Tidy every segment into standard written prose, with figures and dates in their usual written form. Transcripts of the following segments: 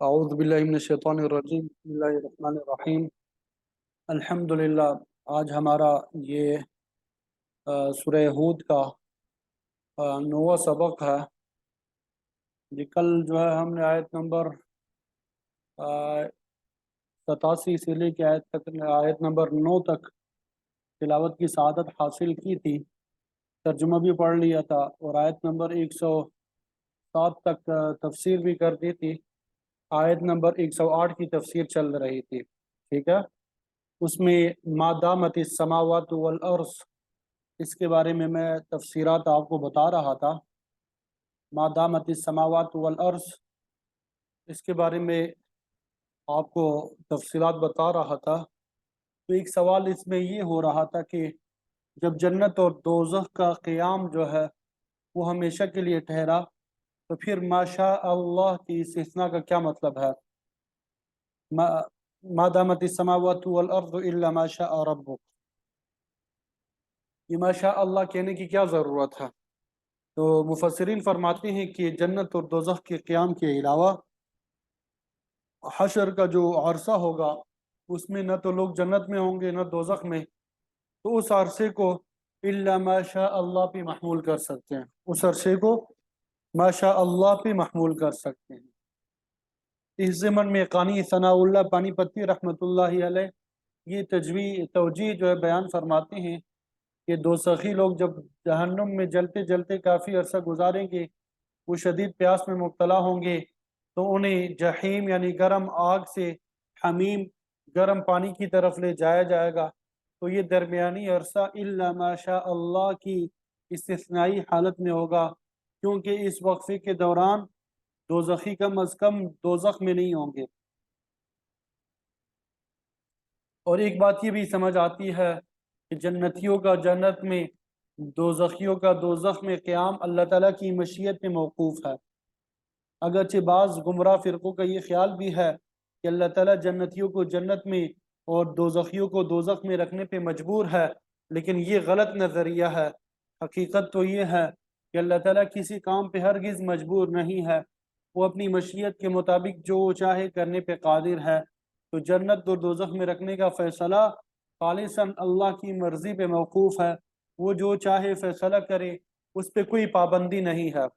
اعوذ باللہ من الشیطان الرجیم بسم اللہ الرحمن الرحیم الحمدللہ۔ آج ہمارا یہ سورہ ہود کا نواں سبق ہے۔ جی کل جو ہے ہم نے آیت نمبر 87 سے لے کے آیت نمبر 9 تک تلاوت کی سعادت حاصل کی تھی، ترجمہ بھی پڑھ لیا تھا اور آیت نمبر 107 تک تفسیر بھی کر دی تھی۔ آیت نمبر 108 کی تفسیر چل رہی تھی، ٹھیک ہے۔ اس میں ما دامت السماوات والارض، اس کے بارے میں تفسیرات آپ کو بتا رہا تھا۔ ما دامت السماوات والارض، اس کے بارے میں آپ کو تفصیلات بتا رہا تھا۔ تو ایک سوال اس میں یہ ہو رہا تھا کہ جب جنت اور دوزخ کا قیام جو ہے وہ ہمیشہ کے لیے ٹھہرا، تو پھر ما شاء اللہ کی استثناء کا کیا مطلب ہے؟ ما دامت السماوات والارض الا ما شاء ربک، یہ ما شاء اللہ کہنے کی کیا ضرورت ہے؟ تو مفسرین فرماتے ہیں کہ جنت اور دوزخ کے قیام کے علاوہ حشر کا جو عرصہ ہوگا اس میں نہ تو لوگ جنت میں ہوں گے نہ دوزخ میں، تو اس عرصے کو الا ما شاء اللہ پہ محمول کر سکتے ہیں، اس عرصے کو ما شاء اللہ پہ محمول کر سکتے ہیں۔ اس ضمن میں قانی ثناء اللہ پانی پتی رحمۃ اللہ علیہ یہ توجیہ جو ہے بیان فرماتے ہیں کہ دوزخی لوگ جب جہنم میں جلتے جلتے کافی عرصہ گزاریں گے، وہ شدید پیاس میں مبتلا ہوں گے، تو انہیں جہیم یعنی گرم آگ سے حمیم گرم پانی کی طرف لے جایا جائے گا۔ تو یہ درمیانی عرصہ الا ما شاء اللہ کی استثنائی حالت میں ہوگا، کیونکہ اس وقفے کے دوران دوزخی کم از کم دوزخ میں نہیں ہوں گے۔ اور ایک بات یہ بھی سمجھ آتی ہے کہ جنتیوں کا جنت میں، دوزخیوں کا دوزخ میں قیام اللہ تعالیٰ کی مشیت پہ موقوف ہے۔ اگرچہ بعض گمراہ فرقوں کا یہ خیال بھی ہے کہ اللہ تعالیٰ جنتیوں کو جنت میں اور دوزخیوں کو دوزخ میں رکھنے پہ مجبور ہے، لیکن یہ غلط نظریہ ہے۔ حقیقت تو یہ ہے کہ اللہ تعالیٰ کسی کام پہ ہرگز مجبور نہیں ہے، وہ اپنی مشیت کے مطابق جو چاہے کرنے پہ قادر ہے۔ تو جنت اور دوزخ میں رکھنے کا فیصلہ خالصاً اللہ کی مرضی پہ موقوف ہے، وہ جو چاہے فیصلہ کرے، اس پہ کوئی پابندی نہیں ہے۔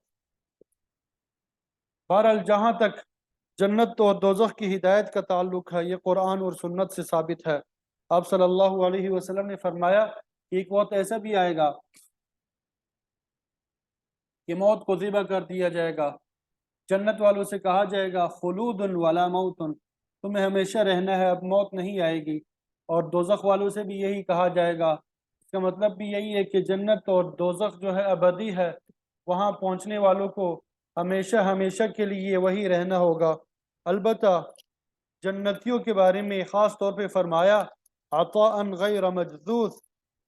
بہرحال جہاں تک جنت اور دوزخ کی ہدایت کا تعلق ہے، یہ قرآن اور سنت سے ثابت ہے۔ آپ صلی اللہ علیہ وسلم نے فرمایا کہ ایک وقت ایسا بھی آئے گا کہ موت کو ذبح کر دیا جائے گا، جنت والوں سے کہا جائے گا خلود ولا موت، تمہیں ہمیشہ رہنا ہے، اب موت نہیں آئے گی۔ اور دوزخ والوں سے بھی یہی کہا جائے گا۔ اس کا مطلب بھی یہی ہے کہ جنت اور دوزخ جو ہے ابدی ہے، وہاں پہنچنے والوں کو ہمیشہ ہمیشہ کے لیے وہی رہنا ہوگا۔ البتہ جنتیوں کے بارے میں خاص طور پہ فرمایا عطاء غیر مجذوذ،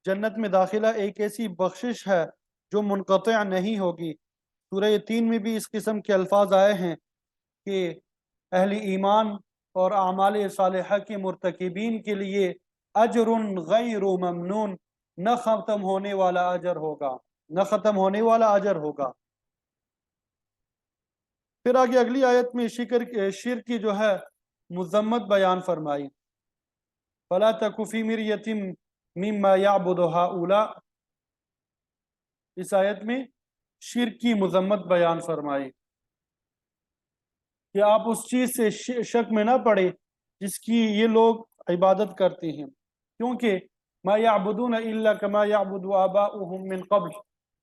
جنت میں داخلہ ایک ایسی بخشش ہے جو منقطع نہیں ہوگی۔ سورہ 3 میں بھی اس قسم کے الفاظ آئے ہیں کہ اہل ایمان اور اعمال صالحہ کے مرتکبین کے لیے اجر غیر ممنون، نہ ختم ہونے والا اجر ہوگا، نہ ختم ہونے والا اجر ہوگا۔ پھر آگے اگلی آیت میں شرک کی جو ہے مذمت بیان فرمائی، فَلَا تَكُ فِي مِرْيَةٍ مِّمَّا يَعْبُدُ هَؤُلَاء، اس آیت میں شرک کی مذمت بیان فرمائی کہ آپ اس چیز سے شک میں نہ پڑے جس کی یہ لوگ عبادت کرتے ہیں، کیونکہ ما یعبدون الا کما یعبد آباؤہم من قبل،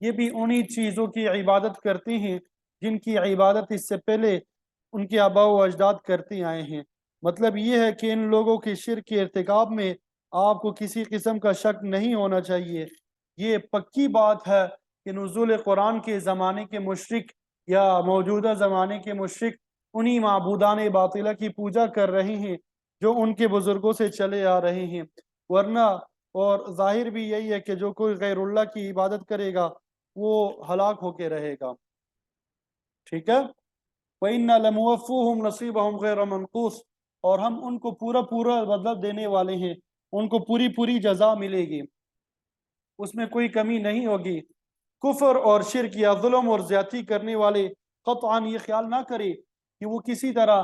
یہ بھی انہی چیزوں کی عبادت کرتے ہیں جن کی عبادت اس سے پہلے ان کے آباء و اجداد کرتے آئے ہیں۔ مطلب یہ ہے کہ ان لوگوں کے شرک کے ارتکاب میں آپ کو کسی قسم کا شک نہیں ہونا چاہیے۔ یہ پکی بات ہے کہ نزول قرآن کے زمانے کے مشرک یا موجودہ زمانے کے مشرک انہی معبودان باطلہ کی پوجا کر رہے ہیں جو ان کے بزرگوں سے چلے آ رہے ہیں، ورنہ اور ظاہر بھی یہی ہے کہ جو کوئی غیر اللہ کی عبادت کرے گا وہ ہلاک ہو کے رہے گا، ٹھیک ہے۔ وَإِنَّا لَمُوَفُّوهُمْ نَصِيبَهُمْ غَيْرَ مَنْقُوصٍ، اور ہم ان کو پورا پورا بدلہ دینے والے ہیں، ان کو پوری پوری جزا ملے گی، اس میں کوئی کمی نہیں ہوگی۔ کفر اور شرک یا ظلم اور زیادتی کرنے والے قطعاً یہ خیال نہ کرے کہ وہ کسی طرح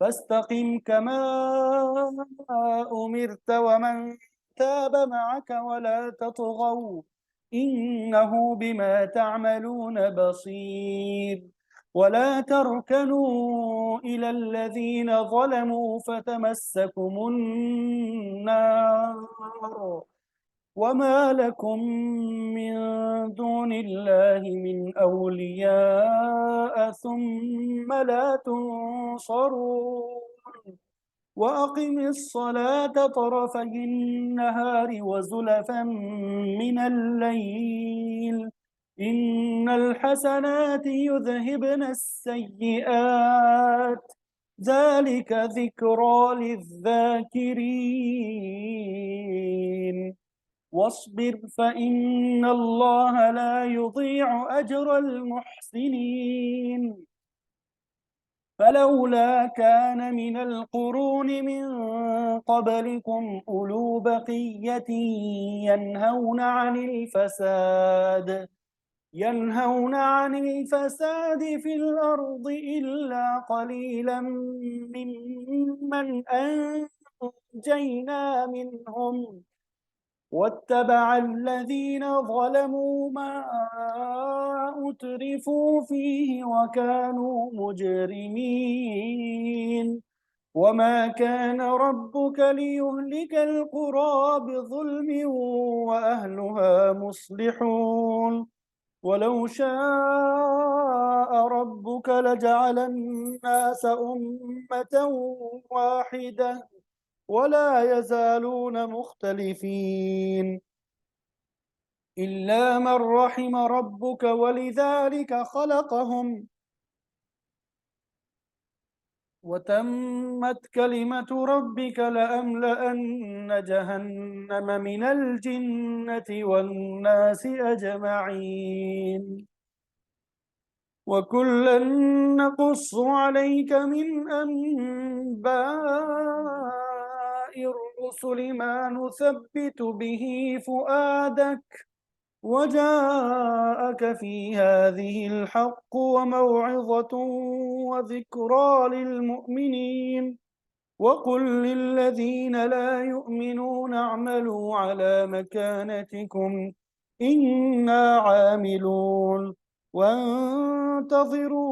فاستقم كما أمرت ومن تاب معك ولا تطغوا إنه بما تعملون بصير. ولا تركنوا إلى الذين ظلموا فتمسكم النار وما لكم من دون الله من أولياء ثم لا تنصرون. وأقم الصلاة طرفي النهار وزلفا من الليل إن الحسنات يذهبن السيئات ذلك ذكرى للذاكرين. واصبر فإن الله لا يضيع أجر المحسنين. فلولا كان من القرون من قبلكم أولو بقية ينهون عن الفساد في الأرض إلا قليلا ممن أنجينا منهم واتبع الذين ظلموا ما أترفوا فيه وكانوا مجرمين. وما كان ربك ليهلك القرى بظلم وأهلها مصلحون. ولو شاء ربك لجعل الناس أمة واحدة ولا يزالون مختلفين إلا من رحم ربك ولذلك خلقهم وتمت كلمة ربك لأملأن جهنم من الجنة والناس أجمعين. وكلا نقص عليك من أنباء الرسل ما نثبت به فؤادك وجاءك في هذه الحق وموعظة وذكرى للمؤمنين. وقل للذين لا يؤمنون اعملوا على مكانتكم إنا عاملون وانتظروا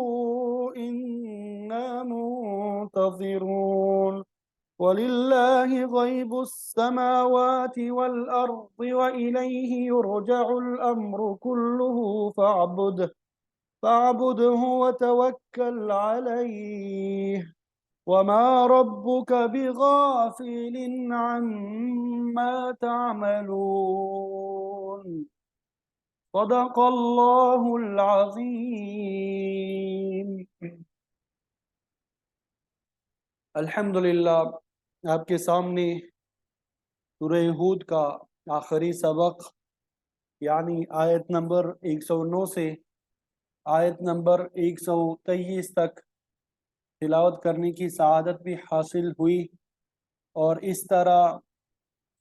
إنا منتظرون. ولله غيب السماوات والأرض وإليه يرجع الأمر كله فاعبده وتوكل عليه وما ربك بغافل عما تعملون صدق الله العظيم. الحمدللہ آپ کے سامنے سورہ ہود کا آخری سبق یعنی آیت نمبر 109 سے آیت نمبر 123 تک تلاوت کرنے کی سعادت بھی حاصل ہوئی، اور اس طرح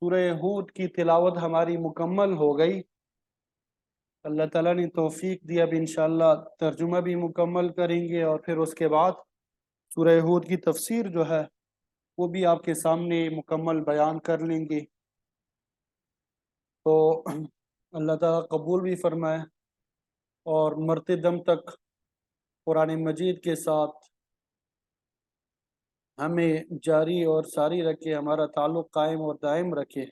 سورہ ہود کی تلاوت ہماری مکمل ہو گئی۔ اللہ تعالیٰ نے توفیق دیا، اب انشاءاللہ ترجمہ بھی مکمل کریں گے، اور پھر اس کے بعد سورہ ہود کی تفسیر جو ہے وہ بھی آپ کے سامنے مکمل بیان کر لیں گے۔ تو اللہ تعالیٰ قبول بھی فرمائے اور مرتے دم تک قرآن مجید کے ساتھ ہمیں جاری اور ساری رکھے، ہمارا تعلق قائم اور دائم رکھے۔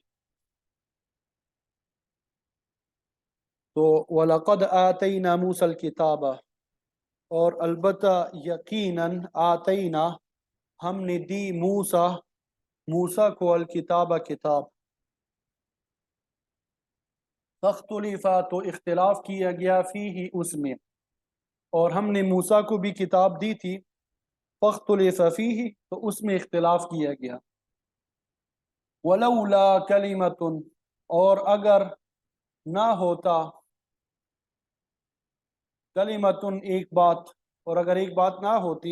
تو وَلَقَدْ آتَيْنَا مُوسَى الْكِتَابَ، اور البتہ یقیناً آتینا ہم نے دی موسیٰ کو الکتاب کتاب، فاختلف تو اختلاف کیا گیا فیہ اس میں، اور ہم نے موسیٰ کو بھی کتاب دی تھی، فاختلف فیہ تو اس میں اختلاف کیا گیا، ولولا کلمۃ اور اگر نہ ہوتا، کلمۃ ایک بات، اور اگر ایک بات نہ ہوتی،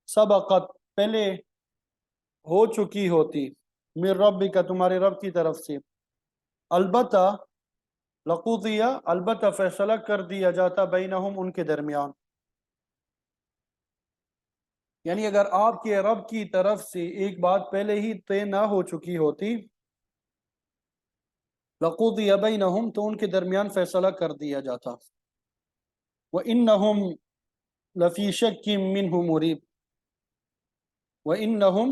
سبقت پہلے ہو چکی ہوتی، من ربک تمہارے رب کی طرف سے، البتہ لقضی البتہ فیصلہ کر دیا جاتا بینہم ان کے درمیان، یعنی اگر آپ کے رب کی طرف سے ایک بات پہلے ہی طے نہ ہو چکی ہوتی، لقضی بینہم تو ان کے درمیان فیصلہ کر دیا جاتا، وَإِنَّهُمْ لَفِي شَكٍّ مِّنْهُ مُرِيبٍ، وَإِنَّهُمْ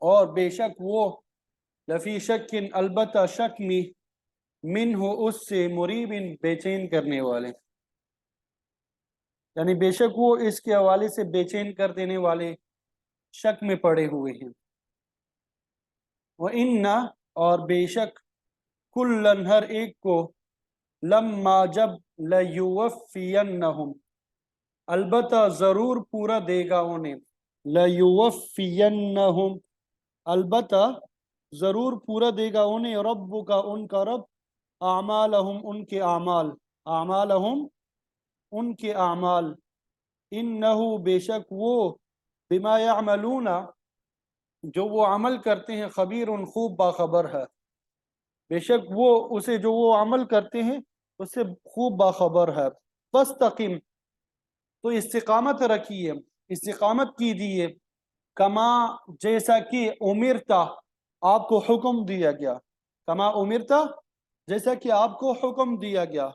اور بے شک وہ، لفی شک البتہ شک میں، منہ اس سے، مریب بے چین کرنے والے، یعنی بے شک وہ اس کے حوالے سے بے چین کر دینے والے شک میں پڑے ہوئے ہیں۔ وَإِنَّ اور بے شک، کُلًّا ہر ایک کو، لما جب، لَيُوَفِّيَنَّهُمْ البتہ ضرور پورا دے گا انہیں، لَيُوَفِّيَنَّهُمْ البتہ ضرور پورا دے گا انہیں، رب کا ان کا رب، اعمالہم ان کے اعمال، اعمالہم ان کے اعمال، انہو بے شک وہ، بما یعملون جو وہ عمل کرتے ہیں، خبیر خوب باخبر ہے، بے شک وہ اسے جو وہ عمل کرتے ہیں اس سے خوب باخبر ہے۔ فاستقم تو استقامت رکھیے، استقامت کیجیے، کما جیسا کہ امرتا آپ کو حکم دیا گیا، کما امرتا جیسا کہ آپ کو حکم دیا گیا،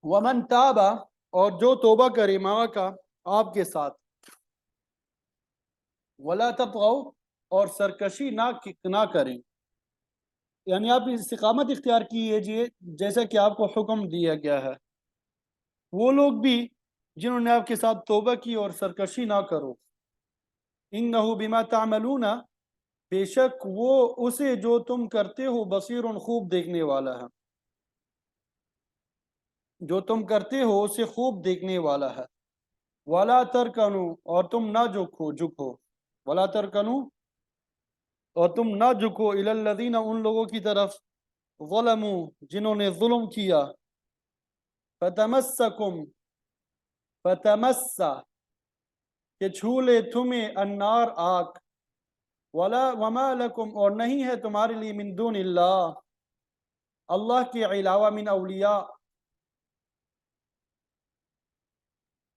ومن تابا اور جو توبہ کرے ماں کا آپ کے ساتھ، ولا تطغوا اور سرکشی نہ کریں، یعنی آپ استقامت اختیار کیجیے جیسا کہ آپ کو حکم دیا گیا ہے، وہ لوگ بھی جنہوں نے آپ کے ساتھ توبہ کی اور سرکشی نہ کرو، انہو بما تعملون بے شک وہ اسے جو تم کرتے ہو، بصیر خوب دیکھنے والا ہے، جو تم کرتے ہو اسے خوب دیکھنے والا ہے، ولا ترکنوا اور تم نہ جھکو، ولا ترکنوا اور تم نہ جھکو، الی الذین ان لوگوں کی طرف، ظلموا جنہوں نے ظلم کیا، فتمسا کہ چھو لے تمہیں، النار آگ، وما لکم اور نہیں ہے تمہارے لیے، من دون اللہ اللہ کے علاوہ، من اولیاء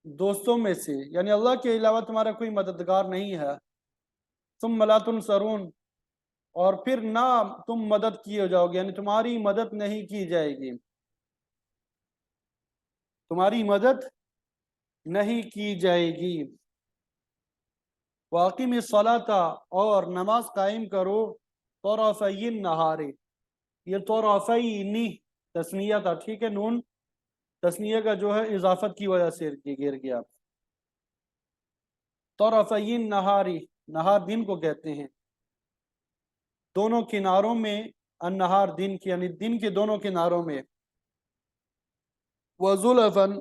دوستوں میں سے، یعنی اللہ کے علاوہ تمہارا کوئی مددگار نہیں ہے، ثم لا تنصرون اور پھر نہ تم مدد کیے جاؤ گے، یعنی تمہاری مدد نہیں کی جائے گی، تمہاری مدد نہیں کی جائے گی، واقیم الصلاۃ اور نماز قائم کرو، طرفی النہار یہ طرفینی تسنیہ تھا، ٹھیک ہے، نون تسنیہ کا جو ہے اضافت کی وجہ سے گر گیا. طرفین نہاری، نہار دن کو کہتے ہیں، دونوں کناروں میں، النہار دن کی یعنی دن کے دونوں کناروں میں، وزلفن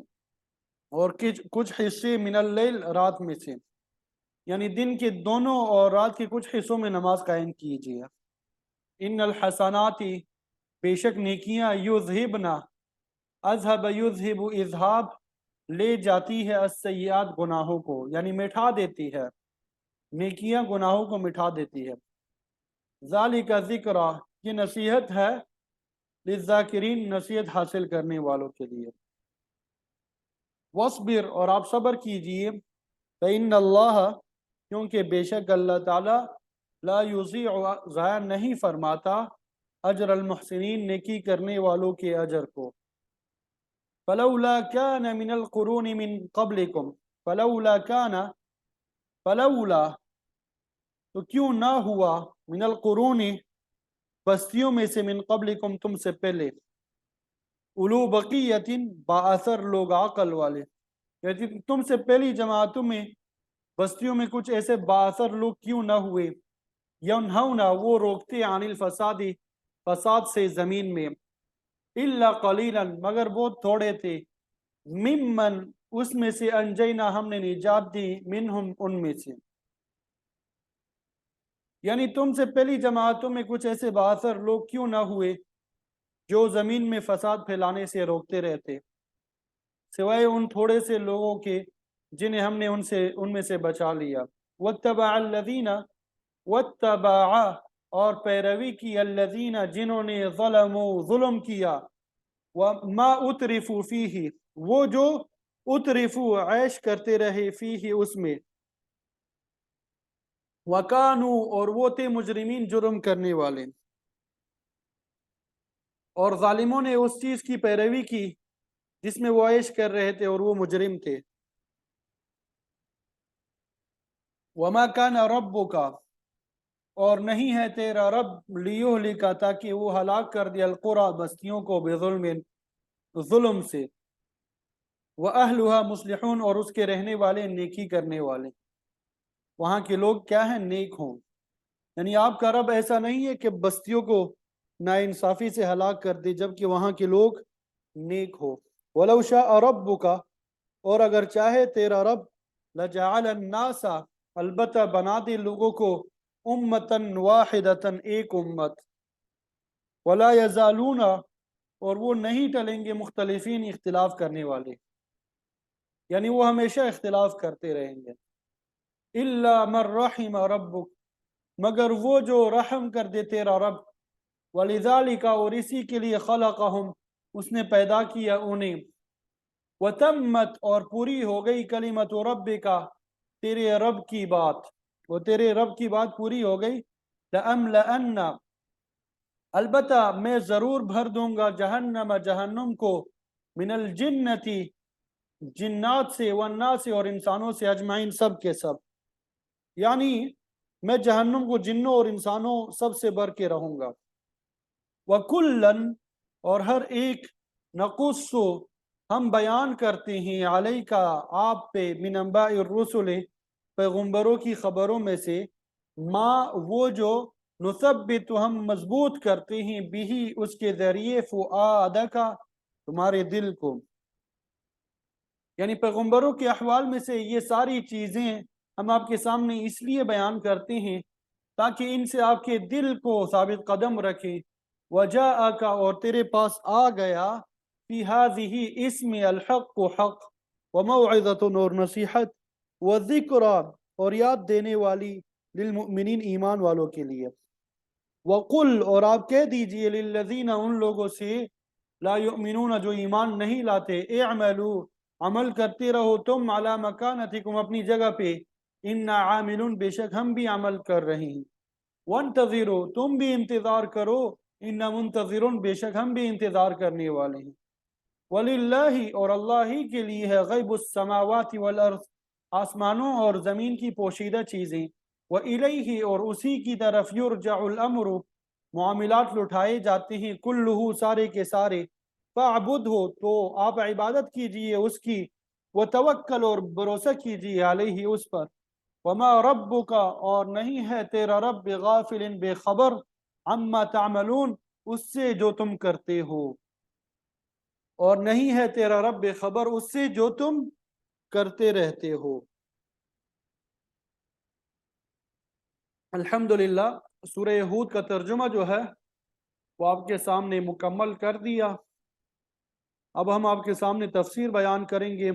اور کچھ حصے من اللیل رات میں سے، یعنی دن کے دونوں اور رات کے کچھ حصوں میں نماز قائم کیجیے. ان الحسنات بے شک نیکیاں، یذہبنا اذہب یذہب اذہاب لے جاتی ہے، السیئات گناہوں کو، یعنی مٹھا دیتی ہے، نیکیاں گناہوں کو مٹھا دیتی ہے. ذالک ذکرہ یہ نصیحت ہے، للذاکرین نصیحت حاصل کرنے والوں کے لیے. وصبر اور آپ صبر کیجئے، فإن اللہ کیونکہ بے شک اللہ تعالی لا یضیع ضائع نہیں فرماتا اجر المحسنین نیکی کرنے والوں کے اجر کو. فلولا كان من القرون من قبلكم فلولا كان فلولا تو کیوں نہ ہوا، من القرون بستیوں میں سے، من قبلکم تم سے پہلے، اولو بقیت با اثر لوگ عقل والے، یعنی تم سے پہلی جماعتوں میں بستیوں میں کچھ ایسے با اثر لوگ کیوں نہ ہوئے، ینہونا وہ روکتے، عن الفساد فساد سے زمین میں، الا قلیلا مگر بہت تھوڑے تھے، ممن اس میں سے، انجینا ہم نے نجات دی، منہم ان میں سے. یعنی تم سے پہلی جماعتوں میں کچھ ایسے باثر لوگ کیوں نہ ہوئے جو زمین میں فساد پھیلانے سے روکتے رہتے، سوائے ان تھوڑے سے لوگوں کے جنہیں ہم نے ان میں سے بچا لیا. واتبع الذین واتبع اور پیروی کی، الذین جنہوں نے، ظلموا ظلم کیا، وما اترفوا فیہ وہ جو اترفوا عیش کرتے رہے، فیہ اس میں، وکانو اور وہ تھے، مجرمین جرم کرنے والے، اور ظالموں نے اس چیز کی پیروی کی جس میں وہ عیش کر رہے تھے اور وہ مجرم تھے. وما کان ربک اور نہیں ہے تیرا رب، لیہلک تاکہ وہ ہلاک کر دے، القری بستیوں کو، بظلم ظلم سے، واہلھا مصلحون اور اس کے رہنے والے نیکی کرنے والے، وہاں کے لوگ کیا ہیں، نیک ہوں. یعنی آپ کا رب ایسا نہیں ہے کہ بستیوں کو ناانصافی سے ہلاک کر دے جبکہ وہاں کے لوگ نیک ہو. وَلَوْ شَاءَ رَبُّكَ اور اگر چاہے تیرا رب، لَجَعَلَ النَّاسَ البتہ بنا دے لوگوں کو، امتاً واحدتاً ایک امت، وَلَا يَزَالُونَ اور وہ نہیں ٹلیں گے، مختلفین اختلاف کرنے والے، یعنی وہ ہمیشہ اختلاف کرتے رہیں گے. إِلَّا مَنْ رَحِمَ رَبُّكَ مگر وہ جو رحم کر دے تیرا رب، وَلِذَالِكَ اور اسی کے لیے، خَلَقَهُمْ اس نے پیدا کیا انہیں، وَتَمَّتْ اور پوری ہو گئی، کلمت ربک تیرے رب کی بات، وہ تیرے رب کی بات پوری ہو گئی. لَأَمْلَأَنَّ البتہ میں ضرور بھر دوں گا، جہنم جہنم کو، من الجنتی جنات سے، والناس اور انسانوں سے، اجمعین سب کے سب، یعنی میں جہنم کو جنوں اور انسانوں سب سے بھر کے رہوں گا. وَكُلًّا اور ہر ایک، نقص ہم بیان کرتے ہیں، علیکا آپ پہ، من انباء الرسل پیغمبروں کی خبروں میں سے، ما وہ جو، نثبت ہم مضبوط کرتے ہیں، بھی اس کے ذریعے، فؤادکا تمہارے دل کو. یعنی پیغمبروں کے احوال میں سے یہ ساری چیزیں ہم آپ کے سامنے اس لیے بیان کرتے ہیں تاکہ ان سے آپ کے دل کو ثابت قدم رکھیں. وجاءک اور تیرے پاس آ گیا، فی ہذہ اس میں، الحق و حق، وموعظۃ اور نصیحت، وذکری اور یاد دینے والی، للمؤمنین ایمان والوں کے لیے. وقل اور آپ کہہ دیجئے، للذین ان لوگوں سے، لا یؤمنون جو ایمان نہیں لاتے، اعملوا عمل کرتے رہو تم، علی مکانتکم اپنی جگہ پہ، انا عاملون بے شک ہم بھی عمل کر رہے ہیں، وانتظروا تم بھی انتظار کرو، انا منتظرون بے شک ہم بھی انتظار کرنے والے ہیں. وللہ اور اللہ ہی کے لیے ہے، غیب السماوات والارض آسمانوں اور زمین کی پوشیدہ چیزیں، وإلیہ اور اسی کی طرف، یرجع الامر معاملات لٹائے جاتے ہیں، کلہ سارے کے سارے، فاعبد ہو تو آپ عبادت کیجئے اس کی، وتوکل اور بھروسہ کیجئے علیہ اس پر، وما ربک اور نہیں ہے تیرا رب بغافل بے خبر، عما تعملون اس سے جو تم کرتے ہو، اور نہیں ہے تیرا رب بے خبر اس سے جو تم کرتے رہتے ہو۔ الحمدللہ سورہ ہود کا ترجمہ جو ہے وہ آپ کے سامنے مکمل کر دیا۔ اب ہم آپ کے سامنے تفسیر بیان کریں گے،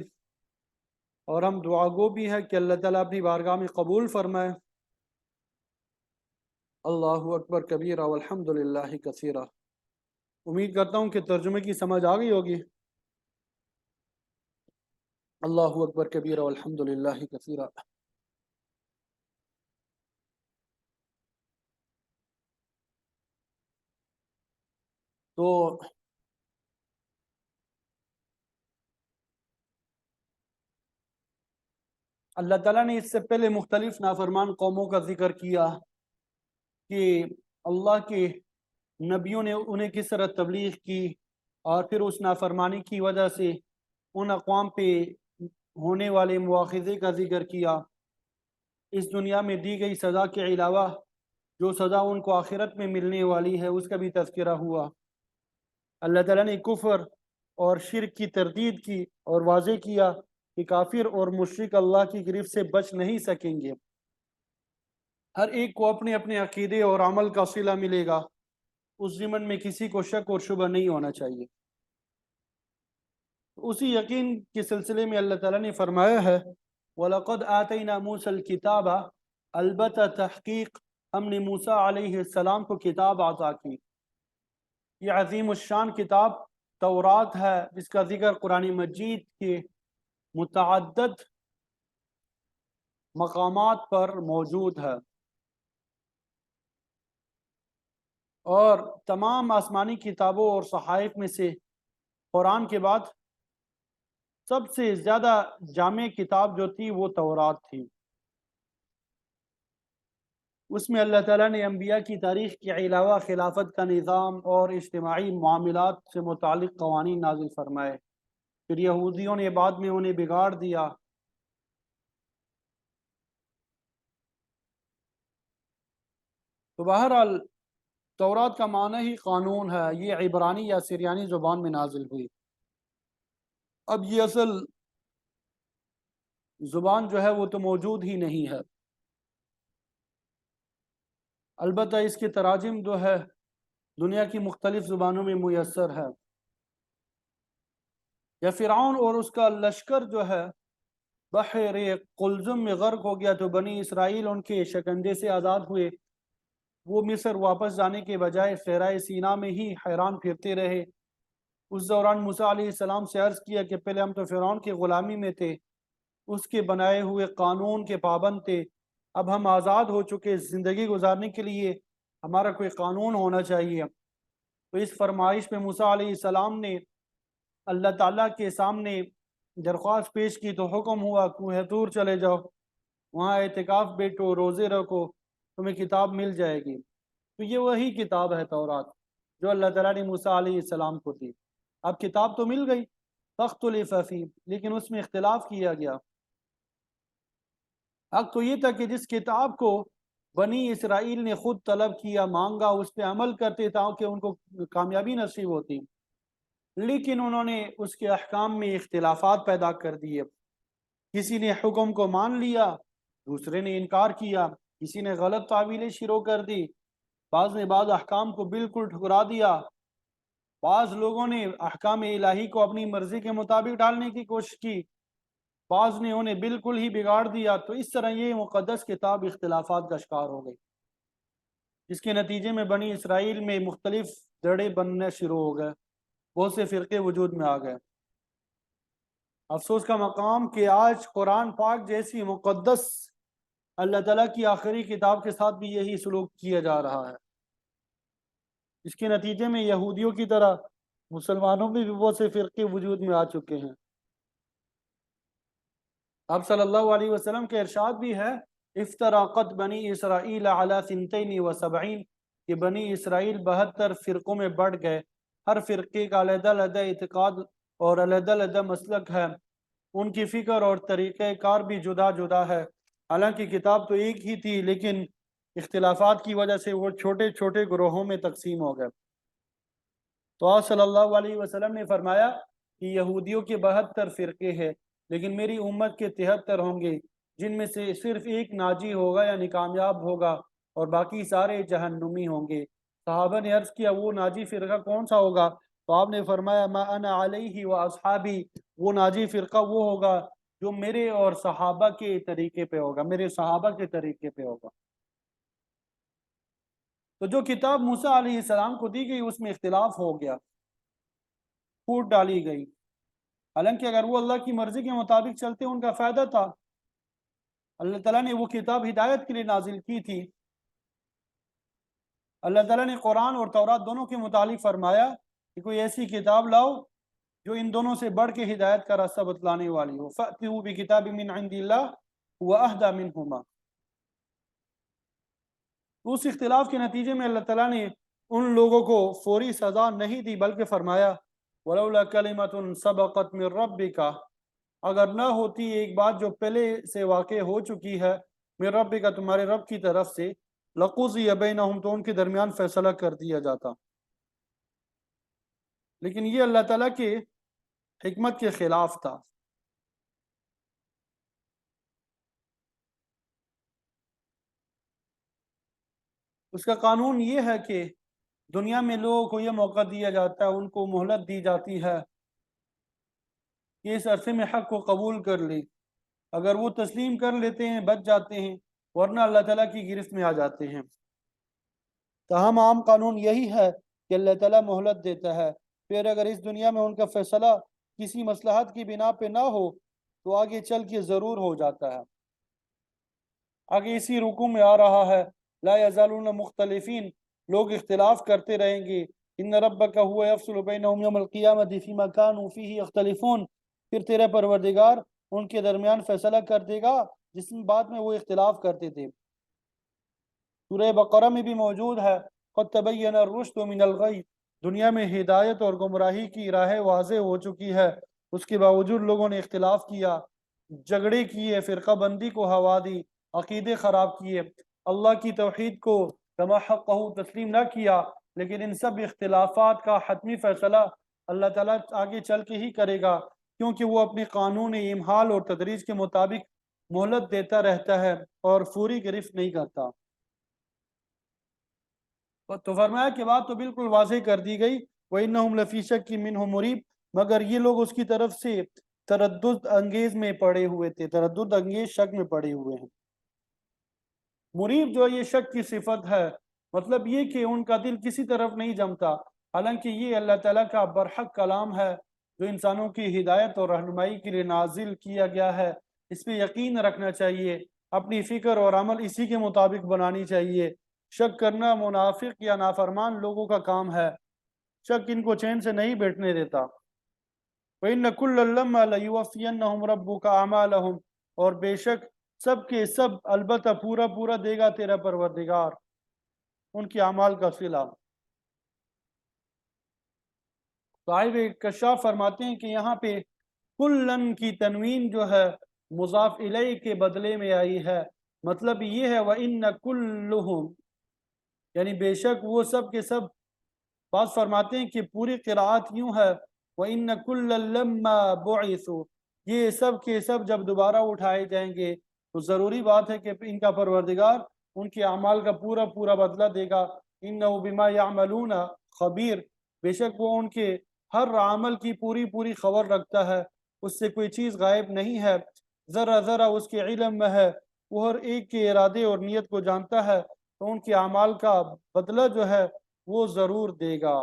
اور ہم دعا گو بھی ہے کہ اللہ تعالیٰ اپنی بارگاہ میں قبول فرمائے۔ اللہ اکبر کبیرہ والحمد للہ کثیرہ۔ امید کرتا ہوں کہ ترجمے کی سمجھ آ گئی ہوگی۔ اللہ اکبر کبیرہ والحمد للہ کثیرہ۔ تو اللہ تعالیٰ نے اس سے پہلے مختلف نافرمان قوموں کا ذکر کیا کہ اللہ کے نبیوں نے انہیں کس طرح تبلیغ کی، اور پھر اس نافرمانی کی وجہ سے ان اقوام پہ ہونے والے مواخذے کا ذکر کیا، اس دنیا میں دی گئی سزا کے علاوہ جو سزا ان کو آخرت میں ملنے والی ہے اس کا بھی تذکرہ ہوا۔ اللہ تعالیٰ نے کفر اور شرک کی تردید کی اور واضح کیا کہ کافر اور مشرک اللہ کی گرفت سے بچ نہیں سکیں گے، ہر ایک کو اپنے اپنے عقیدے اور عمل کا صلہ ملے گا، اس ضمن میں کسی کو شک اور شبہ نہیں ہونا چاہیے۔ اسی یقین کے سلسلے میں اللہ تعالیٰ نے فرمایا ہے وَلَقَدْ آتَيْنَا مُوسَى الْكِتَابَ، البتہ تحقیق ہم نے موسیٰ علیہ السلام کو کتاب عطا کی۔ یہ عظیم الشان کتاب تورات ہے، جس کا ذکر قرآن مجید کے متعدد مقامات پر موجود ہے، اور تمام آسمانی کتابوں اور صحائف میں سے قرآن کے بعد سب سے زیادہ جامع کتاب جو تھی وہ تورات تھی۔ اس میں اللہ تعالیٰ نے انبیاء کی تاریخ کے علاوہ خلافت کا نظام اور اجتماعی معاملات سے متعلق قوانین نازل فرمائے، پھر یہودیوں نے بعد میں انہیں بگاڑ دیا۔ تو بہرحال تورات کا معنی ہی قانون ہے، یہ عبرانی یا سریانی زبان میں نازل ہوئی۔ اب یہ اصل زبان جو ہے وہ تو موجود ہی نہیں ہے، البتہ اس کے تراجم جو ہے دنیا کی مختلف زبانوں میں میسر ہے۔ یا فرعون اور اس کا لشکر جو ہے بحر قلزم میں غرق ہو گیا، تو بنی اسرائیل ان کے شکنجے سے آزاد ہوئے، وہ مصر واپس جانے کے بجائے صحرائے سینا میں ہی حیران پھرتے رہے۔ اس دوران موسیٰ علیہ السلام سے عرض کیا کہ پہلے ہم تو فرعون کی غلامی میں تھے، اس کے بنائے ہوئے قانون کے پابند تھے، اب ہم آزاد ہو چکے، زندگی گزارنے کے لیے ہمارا کوئی قانون ہونا چاہیے۔ تو اس فرمائش پہ موسیٰ علیہ السلام نے اللہ تعالیٰ کے سامنے درخواست پیش کی، تو حکم ہوا کوہ طور چلے جاؤ، وہاں اعتکاف بیٹھو، روزے رکھو، تمہیں کتاب مل جائے گی۔ تو یہ وہی کتاب ہے تورات جو اللہ تعالیٰ نے موسیٰ علیہ السلام کو دی۔ اب کتاب تو مل گئی، فاختلف فیہ، لیکن اس میں اختلاف کیا گیا۔ حق تو یہ تھا کہ جس کتاب کو بنی اسرائیل نے خود طلب کیا، مانگا، اس پہ عمل کرتے تاکہ ان کو کامیابی نصیب ہوتی، لیکن انہوں نے اس کے احکام میں اختلافات پیدا کر دیے۔ کسی نے حکم کو مان لیا، دوسرے نے انکار کیا، کسی نے غلط تعویلیں شروع کر دی، بعض نے بعض احکام کو بالکل ٹھکرا دیا، بعض لوگوں نے احکام الہی کو اپنی مرضی کے مطابق ڈالنے کی کوشش کی، بعض نے انہیں بالکل ہی بگاڑ دیا۔ تو اس طرح یہ مقدس کتاب اختلافات کا شکار ہو گئی، جس کے نتیجے میں بنی اسرائیل میں مختلف دڑے بننے شروع ہو گئے، بہت سے فرقے وجود میں آ گئے۔ افسوس کا مقام کہ آج قرآن پاک جیسی مقدس اللہ تعالیٰ کی آخری کتاب کے ساتھ بھی یہی سلوک کیا جا رہا ہے۔ اس کے نتیجے میں یہودیوں کی طرح مسلمانوں میں بھی بہت سے فرقے وجود میں آ چکے ہیں۔ آپ صلی اللہ علیہ وسلم کے ارشاد بھی ہے افتراقت بنی اسرائیل علی 72 کہ بنی اسرائیل 72 فرقوں میں بڑھ گئے، ہر فرقے کا علیحدہ علیحدہ اعتقاد اور علیحدہ علیحدہ مسلک ہے، ان کی فکر اور طریقہ کار بھی جدا جدا ہے۔ حالانکہ کتاب تو ایک ہی تھی، لیکن اختلافات کی وجہ سے وہ چھوٹے چھوٹے گروہوں میں تقسیم ہو گئے۔ تو آپ صلی اللہ علیہ وسلم نے فرمایا کہ یہودیوں کے 72 فرقے ہیں، لیکن میری امت کے 73 ہوں گے، جن میں سے صرف ایک ناجی ہوگا یعنی کامیاب ہوگا، اور باقی سارے جہنمی ہوں گے۔ صحابہ نے عرض کیا وہ ناجی فرقہ کون سا ہوگا؟ تو آپ نے فرمایا ما انا علیہ و اصحابی، وہ ناجی فرقہ وہ ہوگا جو میرے اور صحابہ کے طریقے پہ ہوگا، میرے صحابہ کے طریقے پہ ہوگا۔ تو جو کتاب موسیٰ علیہ السلام کو دی گئی اس میں اختلاف ہو گیا، پھوٹ ڈالی گئی، حالانکہ اگر وہ اللہ کی مرضی کے مطابق چلتے ان کا فائدہ تھا۔ اللہ تعالیٰ نے وہ کتاب ہدایت کے لیے نازل کی تھی۔ اللہ تعالیٰ نے قرآن اور تورات دونوں کے متعلق فرمایا کہ کوئی ایسی کتاب لاؤ جو ان دونوں سے بڑھ کے ہدایت کا راستہ بتلانے والی ہو۔ فَأْتُوا بِكِتَابٍ مِّنْ عِندِ اللَّهِ وَأَهْدَى مِنْهُمَا۔ اس اختلاف کے نتیجے میں اللہ تعالیٰ نے ان لوگوں کو فوری سزا نہیں دی، بلکہ فرمایا وَلَوْلَا كَلِمَةٌ سَبَقَتْ مِنْ رَبِّكَ، اگر نہ ہوتی ایک بات جو پہلے سے واقع ہو چکی ہے، مِنْ رَبِّكَ تمہارے رب کی طرف سے، لَقُضِيَ بَيْنَهُمْ تو ان کے درمیان فیصلہ کر دیا جاتا۔ لیکن یہ اللہ تعالیٰ کے حکمت کے خلاف تھا۔ اس کا قانون یہ ہے کہ دنیا میں لوگوں کو یہ موقع دیا جاتا ہے، ان کو مہلت دی جاتی ہے کہ اس عرصے میں حق کو قبول کر لیں، اگر وہ تسلیم کر لیتے ہیں بچ جاتے ہیں، ورنہ اللہ تعالیٰ کی گرفت میں آ جاتے ہیں۔ تاہم عام قانون یہی ہے کہ اللہ تعالیٰ مہلت دیتا ہے، پھر اگر اس دنیا میں ان کا فیصلہ کسی مصلحت کی بنا پہ نہ ہو تو آگے چل کے ضرور ہو جاتا ہے۔ آگے اسی رکوع میں آ رہا ہے لا یزالون مختلفین، لوگ اختلاف کرتے رہیں گے، ان ربک هو یفصل بینہم یوم القیامۃ فیما کانوا فیہ یختلفون، پھر تیرا پروردگار ان کے درمیان فیصلہ کر دے گا جس بات میں وہ اختلاف کرتے تھے۔ سورہ بقرہ میں بھی موجود ہے قد تبین الرشد من الغی، دنیا میں ہدایت اور گمراہی کی راہ واضح ہو چکی ہے، اس کے باوجود لوگوں نے اختلاف کیا، جھگڑے کیے، فرقہ بندی کو ہوا دی، عقیدے خراب کیے، اللہ کی توحید کو کما حقہ تسلیم نہ کیا۔ لیکن ان سب اختلافات کا حتمی فیصلہ اللہ تعالیٰ آگے چل کے ہی کرے گا، کیونکہ وہ اپنے قانون امہال اور تدریج کے مطابق مہلت دیتا رہتا ہے اور فوری گرفت نہیں کرتا۔ تو فرمایا کہ بات تو بالکل واضح کر دی گئی وَإِنَّهُمْ لَفِي شَكٍّ مِّنْهُ مُرِيبٍ، مگر یہ لوگ اس کی طرف سے تردد انگیز میں پڑے ہوئے تھے، تردد انگیز شک میں پڑے ہوئے ہیں۔ مریب جو یہ شک کی صفت ہے، مطلب یہ کہ ان کا دل کسی طرف نہیں جمتا، حالانکہ یہ اللہ تعالیٰ کا برحق کلام ہے جو انسانوں کی ہدایت اور رہنمائی کے لیے نازل کیا گیا ہے، اس پہ یقین رکھنا چاہیے، اپنی فکر اور عمل اسی کے مطابق بنانی چاہیے۔ شک کرنا منافق یا نافرمان لوگوں کا کام ہے، شک ان کو چین سے نہیں بیٹھنے دیتا۔ وَإِنَّ كُلًّا لَمَّا لَيُوَفِّيَنَّهُمْ رَبُّكَ أَعْمَالَهُمْ، اور بے شک سب کے سب البتہ پورا پورا دے گا تیرا پروردگار ان کی اعمال کا صلہ۔ صاحب کشاف فرماتے ہیں کہ یہاں پہ کلن کی تنوین جو ہے مضاف الیہ کے بدلے میں آئی ہے، مطلب یہ ہے وَإِنَّ كُلُّهُمْ، یعنی بے شک وہ سب کے سب۔ بعض فرماتے ہیں کہ پوری قرآت یوں ہے وَإِنَّ كُلًّا لَمَّا بُعِثُوا، یہ سب کے سب جب دوبارہ اٹھائے جائیں گے تو ضروری بات ہے کہ ان کا پروردگار ان کے اعمال کا پورا پورا بدلہ دے گا۔ إِنَّهُ بِمَا يَعْمَلُونَ خبیر، بے شک وہ ان کے ہر عمل کی پوری پوری خبر رکھتا ہے، اس سے کوئی چیز غائب نہیں ہے، ذرا ذرا اس کے علم میں ہے، وہ ہر ایک کے ارادے اور نیت کو جانتا ہے، تو ان کے اعمال کا بدلہ جو ہے وہ ضرور دے گا،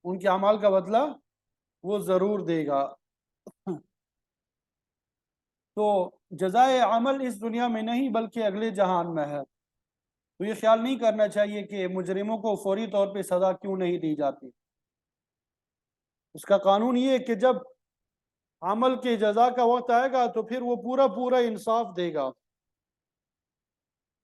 ان کے اعمال کا بدلہ وہ ضرور دے گا۔ تو جزائے عمل اس دنیا میں نہیں بلکہ اگلے جہان میں ہے، تو یہ خیال نہیں کرنا چاہیے کہ مجرموں کو فوری طور پہ سزا کیوں نہیں دی جاتی۔ اس کا قانون یہ ہے کہ جب عمل کے جزا کا وقت آئے گا تو پھر وہ پورا پورا انصاف دے گا۔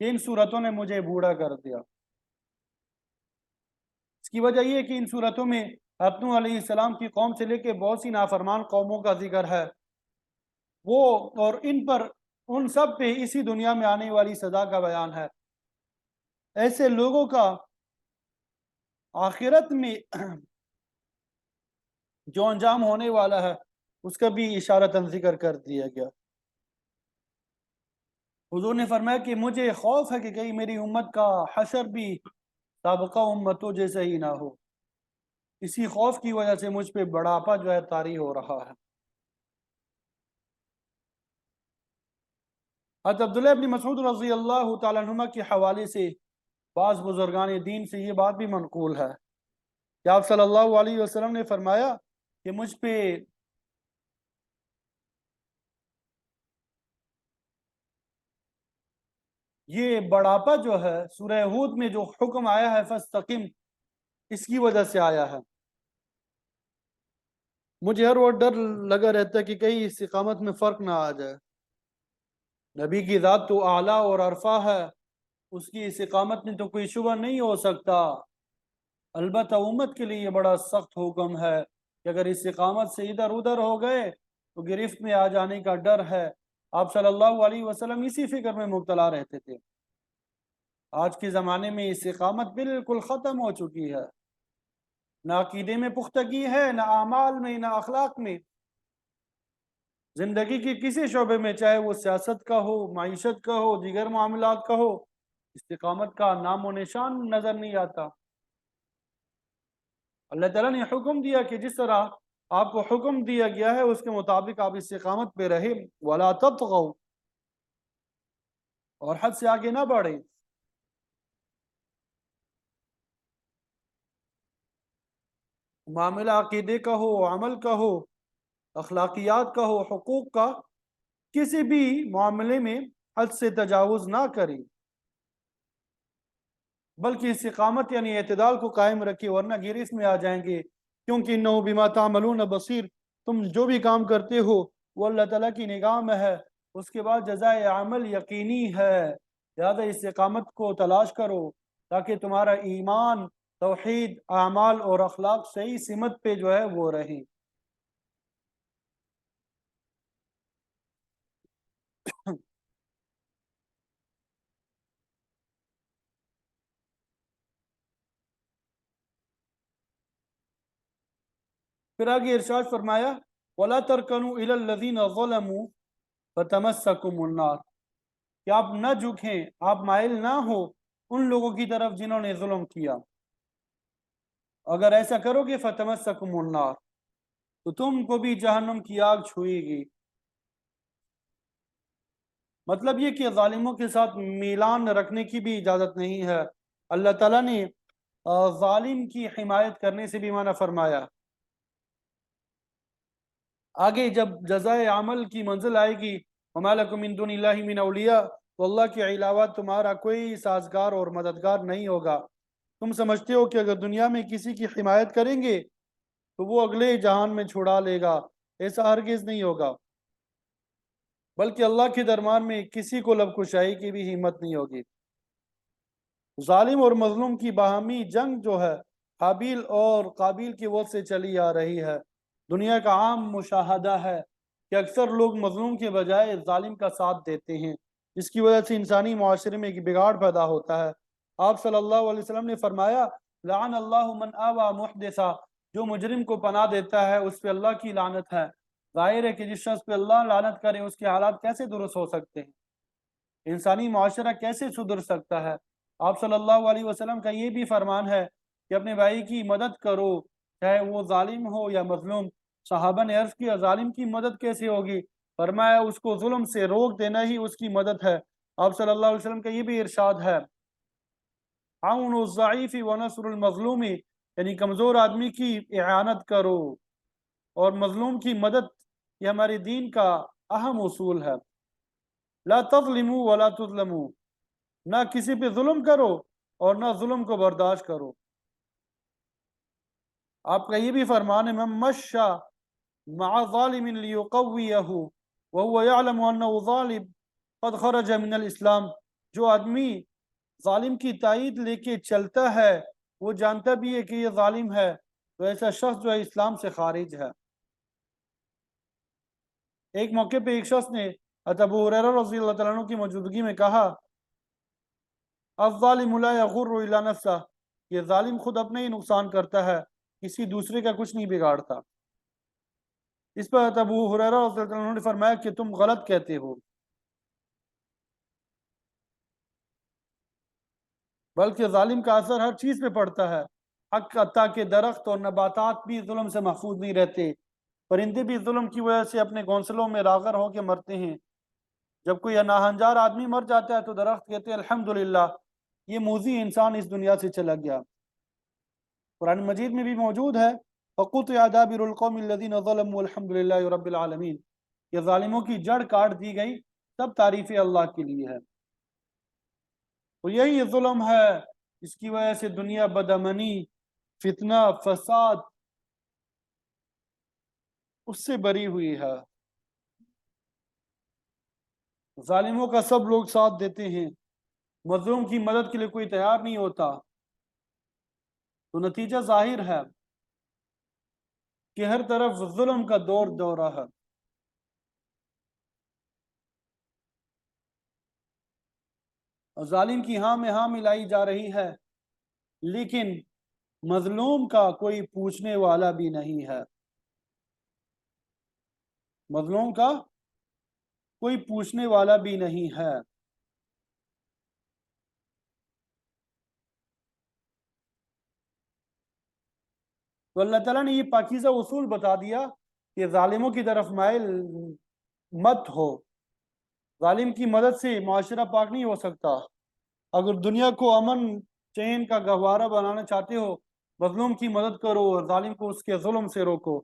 کہ ان صورتوں نے مجھے بوڑھا کر دیا۔ اس کی وجہ یہ کہ ان صورتوں میں نوح علیہ السلام کی قوم سے لے کے بہت سی نافرمان قوموں کا ذکر ہے، وہ اور ان پر ان سب پہ اسی دنیا میں آنے والی سزا کا بیان ہے۔ ایسے لوگوں کا آخرت میں جو انجام ہونے والا ہے اس کا بھی اشارتاً ذکر کر دیا گیا۔ حضور نے فرمایا کہ مجھے خوف ہے کہ کہیں میری امت کا حشر بھی سابقہ امتوں جیسے ہی نہ ہو، اسی خوف کی وجہ سے مجھ پہ بڑھاپا جو ہے طاری ہو رہا ہے۔ حضرت عبداللہ ابن مسعود رضی اللہ تعالیٰ عنہ کے حوالے سے بعض بزرگان دین سے یہ بات بھی منقول ہے کہ آپ صلی اللہ علیہ وسلم نے فرمایا کہ مجھ پہ یہ بڑھاپا جو ہے سورہ ہود میں جو حکم آیا ہے فاستقم، اس کی وجہ سے آیا ہے۔ مجھے ہر وقت ڈر لگا رہتا ہے کہ کہیں استقامت میں فرق نہ آ جائے۔ نبی کی ذات تو اعلیٰ اور عرفہ ہے، اس کی استقامت میں تو کوئی شبہ نہیں ہو سکتا، البتہ امت کے لیے یہ بڑا سخت حکم ہے کہ اگر استقامت سے ادھر ادھر ہو گئے تو گرفت میں آ جانے کا ڈر ہے۔ آپ صلی اللہ علیہ وسلم اسی فکر میں مبتلا رہتے تھے۔ آج کے زمانے میں استقامت بالکل ختم ہو چکی ہے، نہ عقیدے میں پختگی ہے، نہ اعمال میں، نہ اخلاق میں۔ زندگی کے کسی شعبے میں، چاہے وہ سیاست کا ہو، معیشت کا ہو، دیگر معاملات کا ہو، استقامت کا نام و نشان نظر نہیں آتا۔ اللہ تعالیٰ نے حکم دیا کہ جس طرح آپ کو حکم دیا گیا ہے اس کے مطابق آپ استقامت پہ رہیں، وَلَا تَطْغَوْا، اور حد سے آگے نہ بڑھیں۔ معاملہ عقیدے کا ہو، عمل کا ہو، اخلاقیات کا ہو، حقوق کا، کسی بھی معاملے میں حد سے تجاوز نہ کریں، بلکہ استقامت یعنی اعتدال کو قائم رکھیں، ورنہ گرفت میں آ جائیں گے، کیونکہ انہو بما تعملون بصیر، تم جو بھی کام کرتے ہو وہ اللہ تعالیٰ کی نگاہ میں ہے، اس کے بعد جزائے عمل یقینی ہے۔ لہذا استقامت کو تلاش کرو تاکہ تمہارا ایمان، توحید، اعمال اور اخلاق صحیح سمت پہ جو ہے وہ رہیں۔ پھر آگے ارشاد فرمایا وَلَا تَرْكَنُوا إِلَى الَّذِينَ ظَلَمُوا فَتَمَسَّكُمُ النَّارُ، کہ آپ نہ جھکیں، آپ مائل نہ ہو ان لوگوں کی طرف جنہوں نے ظلم کیا۔ اگر ایسا کرو گے فَتَمَسَّكُمُ النَّارُ، تو تم کو بھی جہنم کی آگ چھوئے گی۔ مطلب یہ کہ ظالموں کے ساتھ میلان رکھنے کی بھی اجازت نہیں ہے۔ اللہ تعالیٰ نے ظالم کی حمایت کرنے سے بھی منع فرمایا۔ آگے جب جزائے عمل کی منزل آئے گی وَمَا لَكُم مِّن دُونِ اللَّهِ مِنْ أَوْلِيَاءَ، تو اللہ کے علاوہ تمہارا کوئی سازگار اور مددگار نہیں ہوگا۔ تم سمجھتے ہو کہ اگر دنیا میں کسی کی حمایت کریں گے تو وہ اگلے جہان میں چھڑا لے گا، ایسا ہرگز نہیں ہوگا، بلکہ اللہ کے دربار میں کسی کو لب کشائی کی بھی ہمت نہیں ہوگی۔ ظالم اور مظلوم کی باہمی جنگ جو ہے حابیل اور قابیل کی وجہ سے چلی آ رہی ہے۔ دنیا کا عام مشاہدہ ہے کہ اکثر لوگ مظلوم کے بجائے ظالم کا ساتھ دیتے ہیں، جس کی وجہ سے انسانی معاشرے میں ایک بگاڑ پیدا ہوتا ہے۔ آپ صلی اللہ علیہ وسلم نے فرمایا لعن اللہ من آوى محدثا، جو مجرم کو پناہ دیتا ہے اس پہ اللہ کی لعنت ہے۔ ظاہر ہے کہ جس شخص پہ اللہ لعنت کرے اس کے حالات کیسے درست ہو سکتے ہیں، انسانی معاشرہ کیسے سدھر سکتا ہے۔ آپ صلی اللہ علیہ وسلم کا یہ بھی فرمان ہے کہ اپنے بھائی کی مدد کرو، چاہے وہ ظالم ہو یا مظلوم۔ صحابہ نے عرض کیا ظالم کی مدد کیسے ہوگی؟ فرمایا اس کو ظلم سے روک دینا ہی اس کی مدد ہے۔ آپ صلی اللہ علیہ وسلم کا یہ بھی ارشاد ہے عون الضعیف ونصر المظلوم، یعنی کمزور آدمی کی اعانت کرو اور مظلوم کی مدد، یہ ہمارے دین کا اہم اصول ہے۔ لا تظلموا ولا تظلموا، نہ کسی پہ ظلم کرو اور نہ ظلم کو برداشت کرو۔ آپ کا یہ بھی فرمان ہے من مشى مع ظالم لیقویہ وهو يعلم انه ظالم قد خرج من الاسلام، جو آدمی ظالم کی تائید لے کے چلتا ہے وہ جانتا بھی ہے کہ یہ ظالم ہے، تو ایسا شخص جو ہے اسلام سے خارج ہے۔ ایک موقع پہ ایک شخص نے ابو ہریرہ رضی اللہ تعالیٰ عنہ کی موجودگی میں کہا الظالم لا یغر الا نفسہ، یہ ظالم خود اپنے ہی نقصان کرتا ہے، کسی دوسرے کا کچھ نہیں بگاڑتا۔ اس پر ابو ہریرہ رضی اللہ عنہ نے فرمایا کہ تم غلط کہتے ہو، بلکہ ظالم کا اثر ہر چیز پہ پڑتا ہے، حتیٰ کہ درخت اور نباتات بھی ظلم سے محفوظ نہیں رہتے، پرندے بھی ظلم کی وجہ سے اپنے گھونسلوں میں راغر ہو کے مرتے ہیں۔ جب کوئی ناہنجار آدمی مر جاتا ہے تو درخت کہتے ہیں الحمدللہ یہ موذی انسان اس دنیا سے چلا گیا۔ قرآن مجید میں بھی موجود ہے فَقُطِعَ دَابِرُ الْقَوْمِ الَّذِينَ ظَلَمُوا الْحَمْدُ لِلَّهِ رَبِّ الْعَالَمِينَ، یہ ظالموں کی جڑ کاٹ دی گئی، سب تعریفیں اللہ کے لیے ہے۔ تو یہی ظلم ہے اس کی وجہ سے دنیا بدامنی، فتنہ، فساد اس سے بری ہوئی ہے۔ ظالموں کا سب لوگ ساتھ دیتے ہیں، مظلوم کی مدد کے لیے کوئی تیار نہیں ہوتا، تو نتیجہ ظاہر ہے کہ ہر طرف ظلم کا دور دورہ ہے۔ اور ظالم کی ہاں میں ہاں ملائی جا رہی ہے، لیکن مظلوم کا کوئی پوچھنے والا بھی نہیں ہے، مظلوم کا کوئی پوچھنے والا بھی نہیں ہے۔ تو اللہ تعالیٰ نے یہ پاکیزہ اصول بتا دیا کہ ظالموں کی طرف مائل مت ہو، ظالم کی مدد سے معاشرہ پاک نہیں ہو سکتا۔ اگر دنیا کو امن چین کا گہوارہ بنانا چاہتے ہو، مظلوم کی مدد کرو اور ظالم کو اس کے ظلم سے روکو۔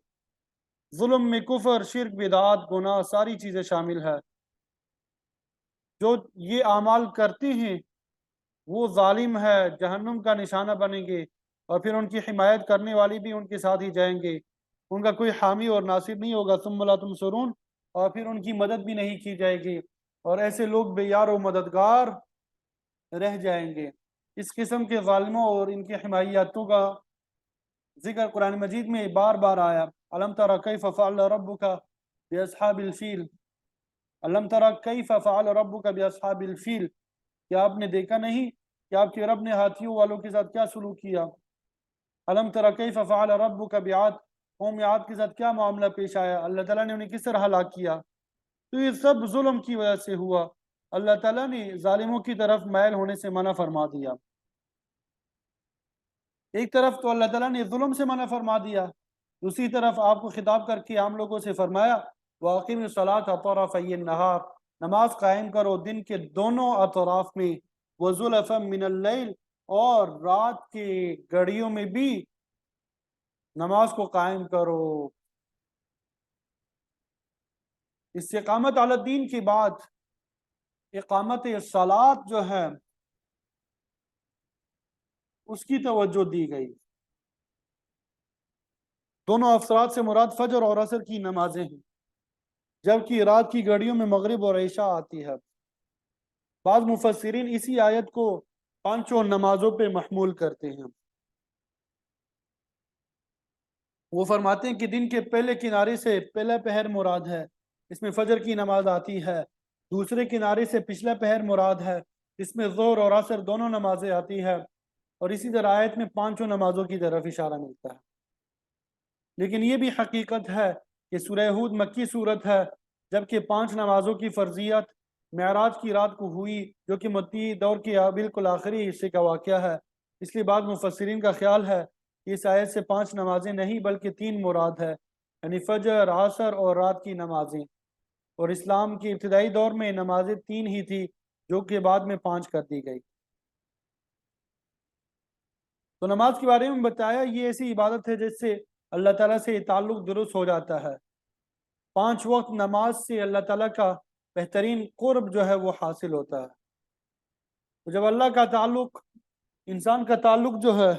ظلم میں کفر، شرک، بدعات، گناہ ساری چیزیں شامل ہے۔ جو یہ اعمال کرتے ہیں وہ ظالم ہے، جہنم کا نشانہ بنیں گے، اور پھر ان کی حمایت کرنے والی بھی ان کے ساتھ ہی جائیں گے، ان کا کوئی حامی اور ناصر نہیں ہوگا، ثم لا تنصرون، اور پھر ان کی مدد بھی نہیں کی جائے گی، اور ایسے لوگ بے یار و مددگار رہ جائیں گے۔ اس قسم کے ظالموں اور ان کی حمایتوں کا ذکر قرآن مجید میں بار بار آیا۔ الم تر کیف فعل ربک باصحاب الفیل، الم تر کیف فعل ربک باصحاب الفیل، کیا آپ نے دیکھا نہیں کہ آپ کے رب نے ہاتھیوں والوں کے ساتھ کیا سلوک کیا؟ الم تر کیف فعل ربک بعاد، قوم عاد کے ساتھ کیا معاملہ پیش آیا، اللہ تعالیٰ نے انہیں کس طرح ہلاک کیا۔ تو یہ سب ظلم کی وجہ سے ہوا، اللہ تعالیٰ نے ظالموں کی طرف مائل ہونے سے منع فرما دیا۔ ایک طرف تو اللہ تعالیٰ نے ظلم سے منع فرما دیا، دوسری طرف آپ کو خطاب کر کے عام لوگوں سے فرمایا وَأَقِمِ الصَّلَاةَ طَرَفَيِ النَّهَارِ، نماز قائم کرو دن کے دونوں اطراف میں، وَزُلَفًا مِّنَ اللَّيْلِ، اور رات کے گھڑیوں میں بھی نماز کو قائم کرو۔ استقامت علی الدین کے بعد اقامت صلاۃ جو ہے اس کی توجہ دی گئی۔ دونوں افراد سے مراد فجر اور عصر کی نمازیں ہیں، جبکہ رات کی گھڑیوں میں مغرب اور عشاء آتی ہے۔ بعض مفسرین اسی آیت کو پانچوں نمازوں پہ محمول کرتے ہیں۔ وہ فرماتے ہیں کہ دن کے پہلے کنارے سے پہلا پہر مراد ہے، اس میں فجر کی نماز آتی ہے، دوسرے کنارے سے پچھلا پہر مراد ہے، اس میں ظہر اور عصر دونوں نمازیں آتی ہے، اور اسی طرح آیت میں پانچوں نمازوں کی طرف اشارہ ملتا ہے۔ لیکن یہ بھی حقیقت ہے کہ سورہ ہود مکی صورت ہے، جبکہ پانچ نمازوں کی فرضیت معراج کی رات کو ہوئی، جو کہ مکی دور کے بالکل آخری حصے کا واقعہ ہے۔ اس لیے بعض مفسرین کا خیال ہے کہ اس آیت سے پانچ نمازیں نہیں بلکہ تین مراد ہے، یعنی فجر، عصر اور رات کی نمازیں، اور اسلام کے ابتدائی دور میں نمازیں تین ہی تھی جو کہ بعد میں پانچ کر دی گئی۔ تو نماز کے بارے میں بتایا یہ ایسی عبادت ہے جس سے اللہ تعالیٰ سے تعلق درست ہو جاتا ہے۔ پانچ وقت نماز سے اللہ تعالیٰ کا بہترین قرب جو ہے وہ حاصل ہوتا ہے۔ تو جب اللہ کا تعلق، انسان کا تعلق جو ہے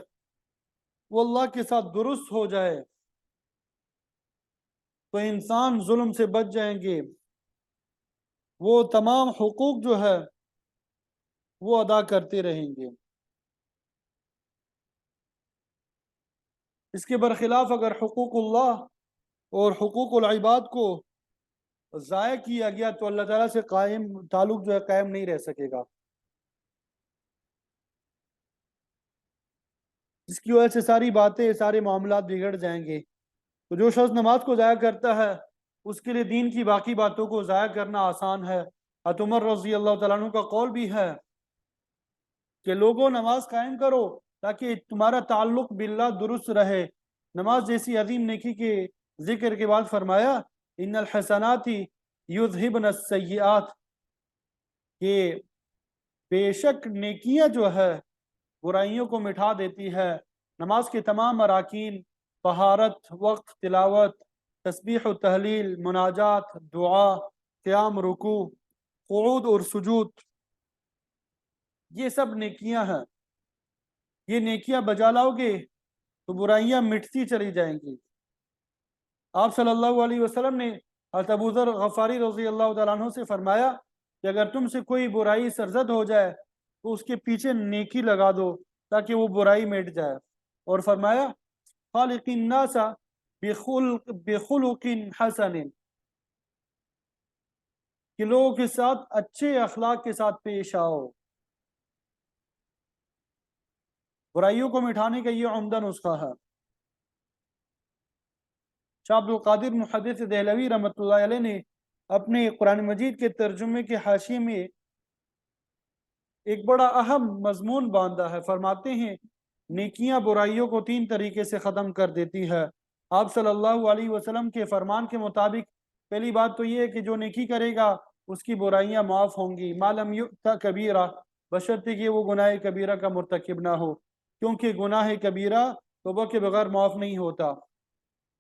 وہ اللہ کے ساتھ درست ہو جائے تو انسان ظلم سے بچ جائیں گے، وہ تمام حقوق جو ہے وہ ادا کرتے رہیں گے۔ اس کے برخلاف اگر حقوق اللہ اور حقوق العباد کو ضائع کیا گیا تو اللہ تعالیٰ سے تعلق جو ہے قائم نہیں رہ سکے گا، جس کی وجہ سے ساری باتیں، سارے معاملات بگڑ جائیں گے۔ تو جو شخص نماز کو ضائع کرتا ہے اس کے لیے دین کی باقی باتوں کو ضائع کرنا آسان ہے۔ حضرت عمر رضی اللہ تعالیٰ عنہ کا قول بھی ہے کہ لوگوں نماز قائم کرو تاکہ تمہارا تعلق باللہ درست رہے۔ نماز جیسی عظیم نیکی کے ذکر کے بعد فرمایا ان الحسنات یذہبن السیئات، کہ بے شک نیکیاں جو ہے برائیوں کو مٹھا دیتی ہے۔ نماز کے تمام اراکین، طہارت، وقت، تلاوت، تسبیح و تحلیل، مناجات، دعا، قیام، رکوع، قعود اور سجود، یہ سب نیکیاں ہیں۔ یہ نیکیاں بجا لاؤ گے تو برائیاں مٹتی چلی جائیں گی۔ آپ صلی اللہ علیہ وسلم نے حضرت ابو ذر غفاری رضی اللہ تعالیٰ عنہ سے فرمایا کہ اگر تم سے کوئی برائی سرزد ہو جائے تو اس کے پیچھے نیکی لگا دو تاکہ وہ برائی مٹ جائے، اور فرمایا خالق الناس بخلق حسن، کہ لوگوں کے ساتھ اچھے اخلاق کے ساتھ پیش آؤ۔ برائیوں کو مٹھانے کا یہ عمدہ نسخہ ہے۔ شاہ عبد القادر محدث دہلوی رحمۃ اللہ علیہ نے اپنے قرآن مجید کے ترجمے کے حاشیے میں ایک بڑا اہم مضمون باندھا ہے۔ فرماتے ہیں نیکیاں برائیوں کو 3 طریقے سے ختم کر دیتی ہے۔ آپ صلی اللہ علیہ وسلم کے فرمان کے مطابق پہلی بات تو یہ ہے کہ جو نیکی کرے گا اس کی برائیاں معاف ہوں گی، ما لم یؤت کبیرہ، بشرطے کہ وہ گناہ کبیرہ کا مرتکب نہ ہو، کیونکہ گناہ کبیرہ توبہ کے بغیر معاف نہیں ہوتا۔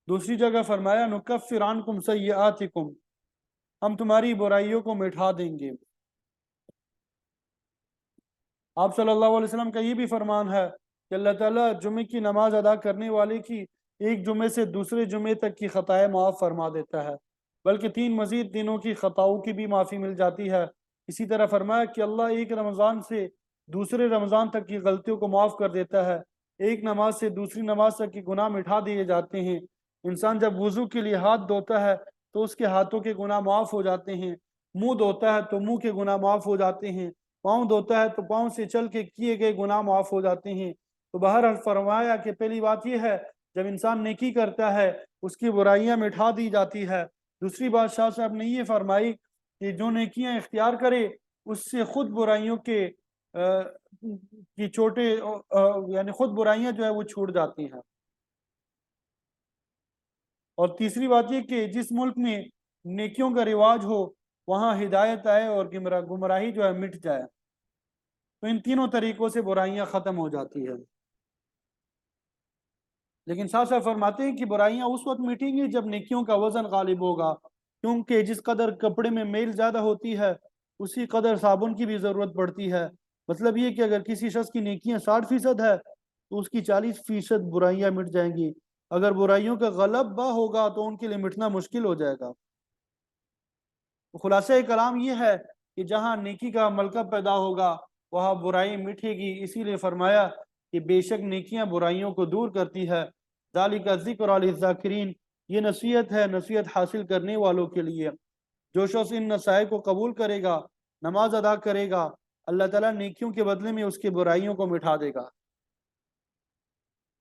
دوسری جگہ فرمایا نکفر عنکم سیئاتکم، ہم تمہاری برائیوں کو مٹھا دیں گے۔ آپ صلی اللہ علیہ وسلم کا یہ بھی فرمان ہے کہ اللہ تعالیٰ جمعے کی نماز ادا کرنے والے کی ایک جمعے سے دوسرے جمعے تک کی خطائیں معاف فرما دیتا ہے، بلکہ 3 مزید دنوں کی خطاؤں کی بھی معافی مل جاتی ہے۔ اسی طرح فرمایا کہ اللہ ایک رمضان سے دوسرے رمضان تک کی غلطیوں کو معاف کر دیتا ہے، ایک نماز سے دوسری نماز تک کی گناہ مٹھا دیے جاتے ہیں۔ انسان جب وضو کے لیے ہاتھ دھوتا ہے تو اس کے ہاتھوں کے گناہ معاف ہو جاتے ہیں، منہ دھوتا ہے تو منہ کے گناہ معاف ہو جاتے ہیں، پاؤں دھوتا ہے تو پاؤں سے چل کے کیے گئے گناہ معاف ہو جاتے ہیں۔ تو بہرحال فرمایا کہ پہلی بات یہ ہے جب انسان نیکی کرتا ہے اس کی برائیاں مٹھا دی جاتی ہے۔ دوسری بات شاہ صاحب نے یہ فرمائی کہ جو نیکیاں اختیار کرے اس سے خود برائیوں کے کی چھوٹے یعنی خود برائیاں جو ہے وہ چھوٹ جاتی ہیں۔ اور تیسری بات یہ کہ جس ملک میں نیکیوں کا رواج ہو وہاں ہدایت آئے اور گمراہی جو ہے مٹ جائے۔ تو ان تینوں طریقوں سے برائیاں ختم ہو جاتی ہیں۔ لیکن ساتھ ساتھ فرماتے ہیں کہ برائیاں اس وقت مٹیں گی جب نیکیوں کا وزن غالب ہوگا، کیونکہ جس قدر کپڑے میں میل زیادہ ہوتی ہے اسی قدر صابن کی بھی ضرورت پڑتی ہے۔ مطلب یہ کہ اگر کسی شخص کی نیکیاں 60% ہے تو اس کی 40% برائیاں مٹ جائیں گی۔ اگر برائیوں کا غلبہ ہوگا تو ان کے لیے مٹنا مشکل ہو جائے گا۔ خلاصہ کلام یہ ہے کہ جہاں نیکی کا ملکہ پیدا ہوگا وہاں برائی مٹے گی، اسی لیے فرمایا کہ بے شک نیکیاں برائیوں کو دور کرتی ہے۔ ذالک ذکر للذاکرین، یہ نصیحت ہے نصیحت حاصل کرنے والوں کے لیے۔ جو شخص ان نصائح کو قبول کرے گا، نماز ادا کرے گا، اللہ تعالیٰ نیکیوں کے بدلے میں اس کی برائیوں کو مٹھا دے گا۔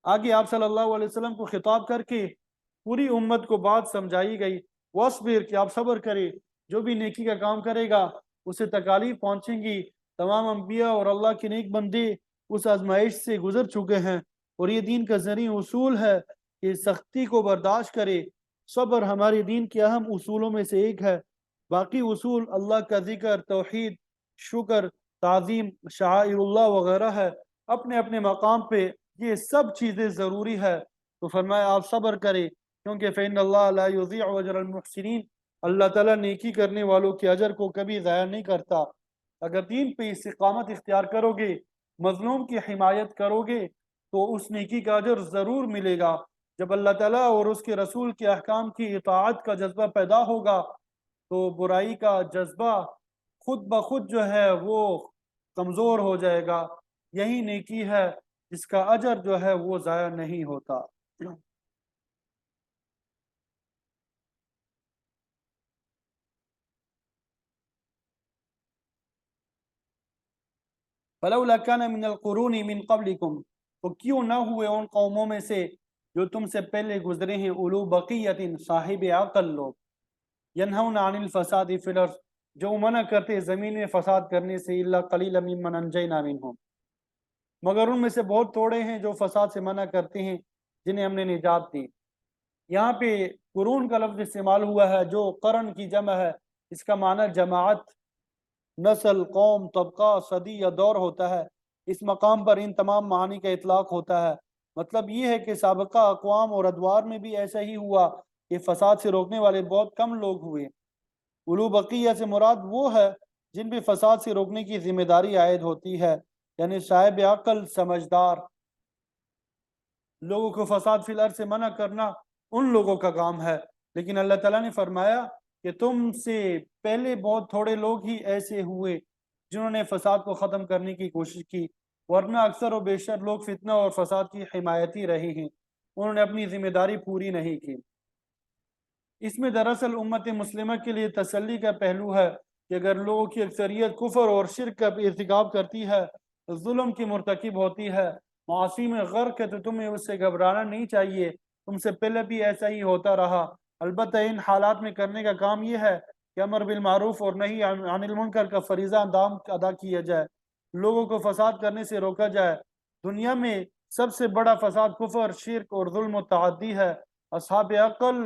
آگے آپ صلی اللہ علیہ وسلم کو خطاب کر کے پوری امت کو بات سمجھائی گئی، وَاصْبِرْ، کہ آپ صبر کرے، جو بھی نیکی کا کام کرے گا اسے تکالیف پہنچیں گی۔ تمام انبیاء اور اللہ کے نیک بندے اس آزمائش سے گزر چکے ہیں، اور یہ دین کا ذریعہ اصول ہے کہ سختی کو برداشت کرے۔ صبر ہمارے دین کے اہم اصولوں میں سے ایک ہے۔ باقی اصول اللہ کا ذکر، توحید، شکر، تعظیم، شعائر اللہ وغیرہ ہے، اپنے اپنے مقام پہ یہ سب چیزیں ضروری ہے۔ تو فرمایا آپ صبر کرے، کیونکہ فإن اللہ لا یضیع اجر المحسنین، اللہ تعالیٰ نیکی کرنے والوں کے اجر کو کبھی ضائع نہیں کرتا۔ اگر دین پہ استقامت اختیار کرو گے، مظلوم کی حمایت کرو گے تو اس نیکی کا اجر ضرور ملے گا۔ جب اللہ تعالیٰ اور اس کے رسول کے احکام کی اطاعت کا جذبہ پیدا ہوگا تو برائی کا جذبہ خود بخود جو ہے وہ کمزور ہو جائے گا. یہی نیکی ہے جس کا اجر جو ہے وہ ضائع نہیں ہوتا. فلولا كان من القرون من قبلكم، تو کیوں نہ ہوئے ان قوموں میں سے جو تم سے پہلے گزرے ہیں، اولو بقیت، صاحب عقل لوگ، ینہون عن الفساد فی الارض، جو منع کرتے زمین میں فساد کرنے سے، الا قلیلا ممن انجینا منہم، مگر ان میں سے بہت تھوڑے ہیں جو فساد سے منع کرتے ہیں جنہیں ہم نے نجات دی. یہاں پہ قرون کا لفظ استعمال ہوا ہے جو قرن کی جمع ہے. اس کا معنی جماعت، نسل، قوم، طبقہ، صدی یا دور ہوتا ہے. اس مقام پر ان تمام معانی کا اطلاق ہوتا ہے. مطلب یہ ہے کہ سابقہ اقوام اور ادوار میں بھی ایسا ہی ہوا کہ فساد سے روکنے والے بہت کم لوگ ہوئے. اولو بقیہ سے مراد وہ ہے جن پہ فساد سے روکنے کی ذمہ داری عائد ہوتی ہے، یعنی صاحب عقل، سمجھدار لوگوں کو فساد فی الارض سے منع کرنا ان لوگوں کا کام ہے. لیکن اللہ تعالیٰ نے فرمایا کہ تم سے پہلے بہت تھوڑے لوگ ہی ایسے ہوئے جنہوں نے فساد کو ختم کرنے کی کوشش کی، ورنہ اکثر و بیشتر لوگ فتنہ اور فساد کی حمایتی رہے ہیں، انہوں نے اپنی ذمہ داری پوری نہیں کی. اس میں دراصل امت مسلمہ کے لیے تسلی کا پہلو ہے کہ اگر لوگوں کی اکثریت کفر اور شرک کا ارتکاب کرتی ہے، ظلم کی مرتکب ہوتی ہے، معاصی میں غرق ہے، تو تمہیں اس سے گھبرانا نہیں چاہیے. تم سے پہلے بھی ایسا ہی ہوتا رہا. البتہ ان حالات میں کرنے کا کام یہ ہے کہ امر بالمعروف اور نہی عن المنکر کا فریضہ ادا کیا جائے، لوگوں کو فساد کرنے سے روکا جائے. دنیا میں سب سے بڑا فساد کفر، شرک اور ظلم و تعدی ہے. اصحاب عقل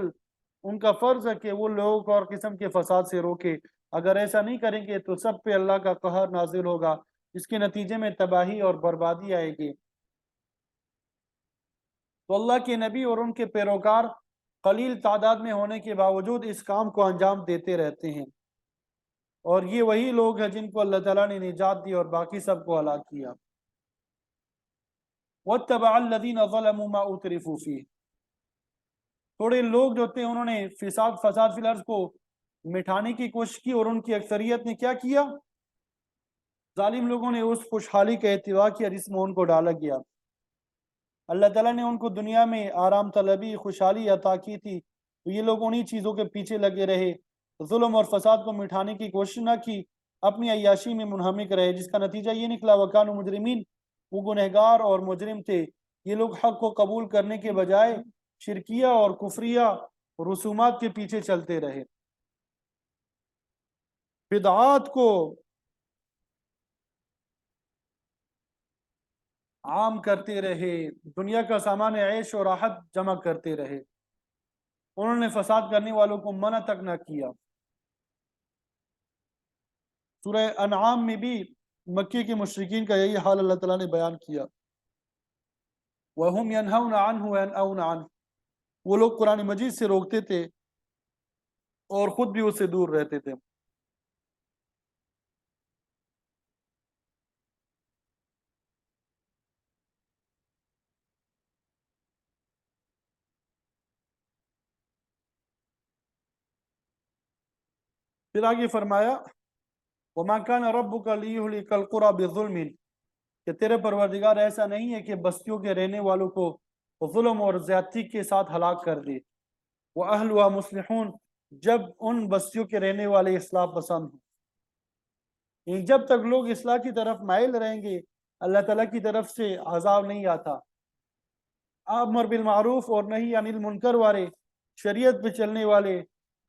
ان کا فرض ہے کہ وہ لوگوں کو اور قسم کے فساد سے روکے. اگر ایسا نہیں کریں گے تو سب پہ اللہ کا قہر نازل ہوگا، جس کے نتیجے میں تباہی اور بربادی آئے گی. تو اللہ کے نبی اور ان کے پیروکار قلیل تعداد میں ہونے کے باوجود اس کام کو انجام دیتے رہتے ہیں، اور یہ وہی لوگ ہیں جن کو اللہ تعالیٰ نے نجات دی اور باقی سب کو ہلاک کیا. وَاتَّبَعَ الَّذِينَ ظَلَمُوا مَا أُتْرِفُوا فِيهِ، تھوڑے لوگ جو تھے انہوں نے فساد فی الارض کو مٹھانے کی کوشش کی، اور ان کی اکثریت نے کیا کیا؟ ظالم لوگوں نے اس خوشحالی کا اتباع کیا جس میں ان کو ڈالا گیا. اللہ تعالیٰ نے ان کو دنیا میں آرام طلبی، خوشحالی عطا کی تھی، تو یہ لوگ انہی چیزوں کے پیچھے لگے رہے، ظلم اور فساد کو مٹھانے کی کوشش نہ کی، اپنی عیاشی میں منہمک رہے، جس کا نتیجہ یہ نکلا وَكَانُوا مجرمین، وہ گنہگار اور مجرم تھے. یہ لوگ حق کو قبول کرنے کے بجائے شرکیہ اور کفریہ رسومات کے پیچھے چلتے رہے، بدعات کو عام کرتے رہے، دنیا کا سامان عیش اور راحت جمع کرتے رہے. انہوں نے فساد کرنے والوں کو منع تک نہ کیا. سورہ انعام میں بھی مکی کے مشرکین کا یہی حال اللہ تعالیٰ نے بیان کیا. وَهُمْ يَنْهَوْنَ عَنْهُ وَيَنْأَوْنَ عَنْهُ، وہ لوگ قرآن مجید سے روکتے تھے اور خود بھی اس سے دور رہتے تھے. پھر آگے فرمایا وَمَا كَانَ رَبُّكَ لِيُهْلِكَ الْقُرَى بِظُلْمٍ، کہ تیرے پروردگار ایسا نہیں ہے کہ بستیوں کے رہنے والوں کو ظلم اور زیادتی کے ساتھ ہلاک کر دے. وَأَهْلُهَا مُصْلِحُونَ، جب ان بستیوں کے رہنے والے اصلاح پسند ہوں. جب تک لوگ اصلاح کی طرف مائل رہیں گے اللہ تعالیٰ کی طرف سے عذاب نہیں آتا. امر بالمعروف اور نہی عن المنکر والے، شریعت پہ چلنے والے،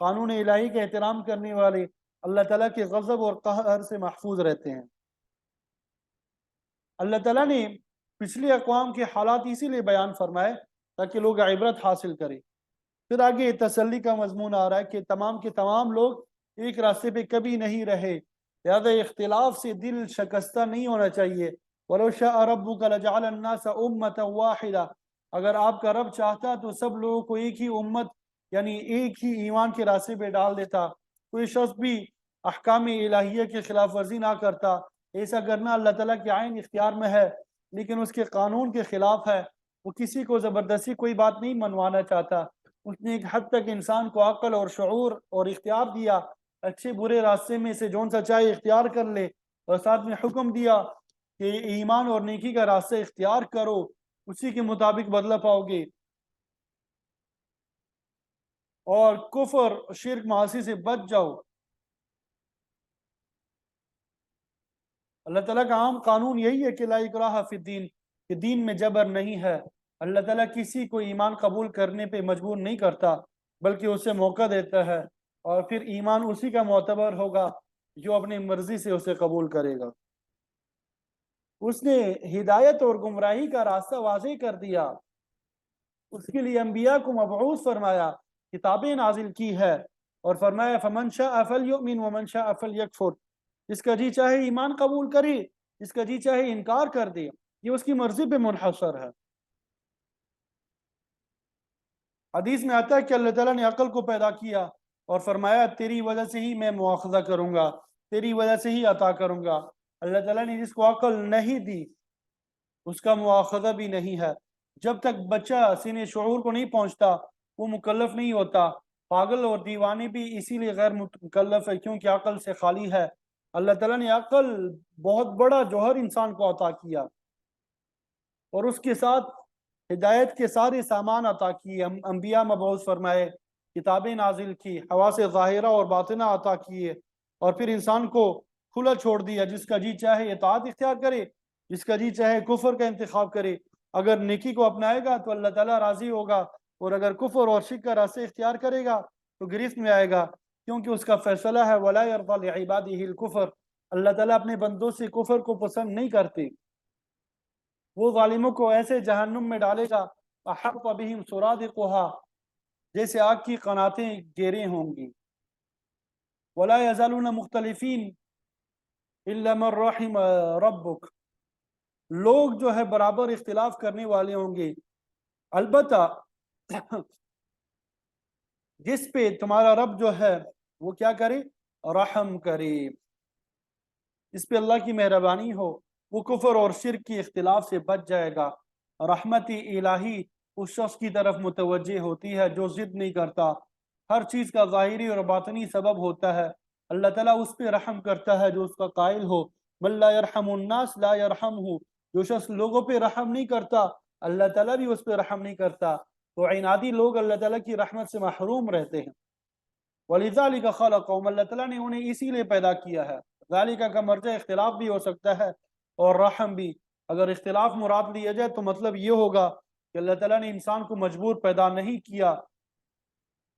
قانون الہی کا احترام کرنے والے اللہ تعالیٰ کے غضب اور قہر سے محفوظ رہتے ہیں. اللہ تعالیٰ نے پچھلے اقوام کے حالات اسی لیے بیان فرمائے تاکہ لوگ عبرت حاصل کریں. پھر آگے تسلی کا مضمون آ رہا ہے کہ تمام کے تمام لوگ ایک راستے پہ کبھی نہیں رہے، لہذا اختلاف سے دل شکستہ نہیں ہونا چاہیے. وَلَوْ شَاءَ رَبُّكَ لَجَعَلَ النَّاسَ أُمَّةً وَاحِدَةً، اگر آپ کا رب چاہتا تو سب لوگوں کو ایک ہی امت یعنی ایک ہی ایمان کے راستے پہ ڈال دیتا، کوئی شخص بھی احکام الہیہ کے خلاف ورزی نہ کرتا. ایسا کرنا اللہ تعالیٰ کے عین اختیار میں ہے، لیکن اس کے قانون کے خلاف ہے. وہ کسی کو زبردستی کوئی بات نہیں منوانا چاہتا. اس نے ایک حد تک انسان کو عقل اور شعور اور اختیار دیا، اچھے برے راستے میں سے جون سا چاہے اختیار کر لے، اور ساتھ میں حکم دیا کہ ایمان اور نیکی کا راستہ اختیار کرو، اسی کے مطابق بدلہ پاؤ گے، اور کفر شرک معاصی سے بچ جاؤ۔ اللہ تعالیٰ کا عام قانون یہی ہے کہ لا اکراہ فی الدین، کہ دین میں جبر نہیں ہے۔ اللہ تعالیٰ کسی کو ایمان قبول کرنے پہ مجبور نہیں کرتا، بلکہ اسے موقع دیتا ہے، اور پھر ایمان اسی کا معتبر ہوگا جو اپنی مرضی سے اسے قبول کرے گا۔ اس نے ہدایت اور گمراہی کا راستہ واضح کر دیا، اس کے لیے انبیاء کو مبعوث فرمایا، کتابیں نازل کی ہے، اور فرمایا فمن شاء فلیؤمن ومن شاء فلیکفر، جس کا جی چاہے ایمان قبول کرے، جس کا جی چاہے انکار کر دے، یہ اس کی مرضی پہ منحصر ہے۔ حدیث میں آتا ہے کہ اللہ تعالیٰ نے عقل کو پیدا کیا اور فرمایا تیری وجہ سے ہی میں مواخذہ کروں گا، تیری وجہ سے ہی عطا کروں گا۔ اللہ تعالیٰ نے جس کو عقل نہیں دی اس کا مواخذہ بھی نہیں ہے۔ جب تک بچہ سین شعور کو نہیں پہنچتا وہ مکلف نہیں ہوتا۔ پاگل اور دیوانے بھی اسی لیے غیر مکلف ہے کیونکہ عقل سے خالی ہے۔ اللہ تعالیٰ نے عقل بہت بڑا جوہر انسان کو عطا کیا، اور اس کے ساتھ ہدایت کے سارے سامان عطا کیے، انبیاء مبعوث فرمائے، کتابیں نازل کی، حواس ظاہرہ اور باطنہ عطا کیے، اور پھر انسان کو کھلا چھوڑ دیا، جس کا جی چاہے اطاعت اختیار کرے، جس کا جی چاہے کفر کا انتخاب کرے۔ اگر نیکی کو اپنائے گا تو اللہ تعالیٰ راضی ہوگا، اور اگر کفر اور شرک کا راستہ اختیار کرے گا تو گرفت میں آئے گا، کیونکہ اس کا فیصلہ ہے وَلَا يَرْضَى لِعِبَادِهِ الْكُفْرَ، اللہ تعالیٰ اپنے بندوں سے کفر کو پسند نہیں کرتے۔ وہ ظالموں کو ایسے جہنم میں ڈالے گا احاط بہم سرادقها، جیسے آگ کی قناتیں گھیرے ہوں گی۔ ولا يزالون مختلفین الا من رحم ربک، لوگ جو ہے برابر اختلاف کرنے والے ہوں گے، البتہ جس پہ تمہارا رب جو ہے وہ کیا کرے، رحم کرے، اس پہ اللہ کی مہربانی ہو، وہ کفر اور شرک کی اختلاف سے بچ جائے گا۔ رحمت الہی اس شخص کی طرف متوجہ ہوتی ہے جو ضد نہیں کرتا، ہر چیز کا ظاہری اور باطنی سبب ہوتا ہے۔ اللہ تعالیٰ اس پہ رحم کرتا ہے جو اس کا قائل ہو، من لا يرحم الناس لا يرحمہ، جو شخص لوگوں پہ رحم نہیں کرتا اللہ تعالیٰ بھی اس پہ رحم نہیں کرتا، تو عنادی لوگ اللہ تعالیٰ کی رحمت سے محروم رہتے ہیں۔ وَلِذَلِكَ خَلَقَهُمْ، اللہ تعالیٰ نے انہیں اسی لیے پیدا کیا ہے۔ ذالکہ کا مرجع اختلاف بھی ہو سکتا ہے اور رحم بھی۔ اگر اختلاف مراد لیا جائے تو مطلب یہ ہوگا کہ اللہ تعالیٰ نے انسان کو مجبور پیدا نہیں کیا،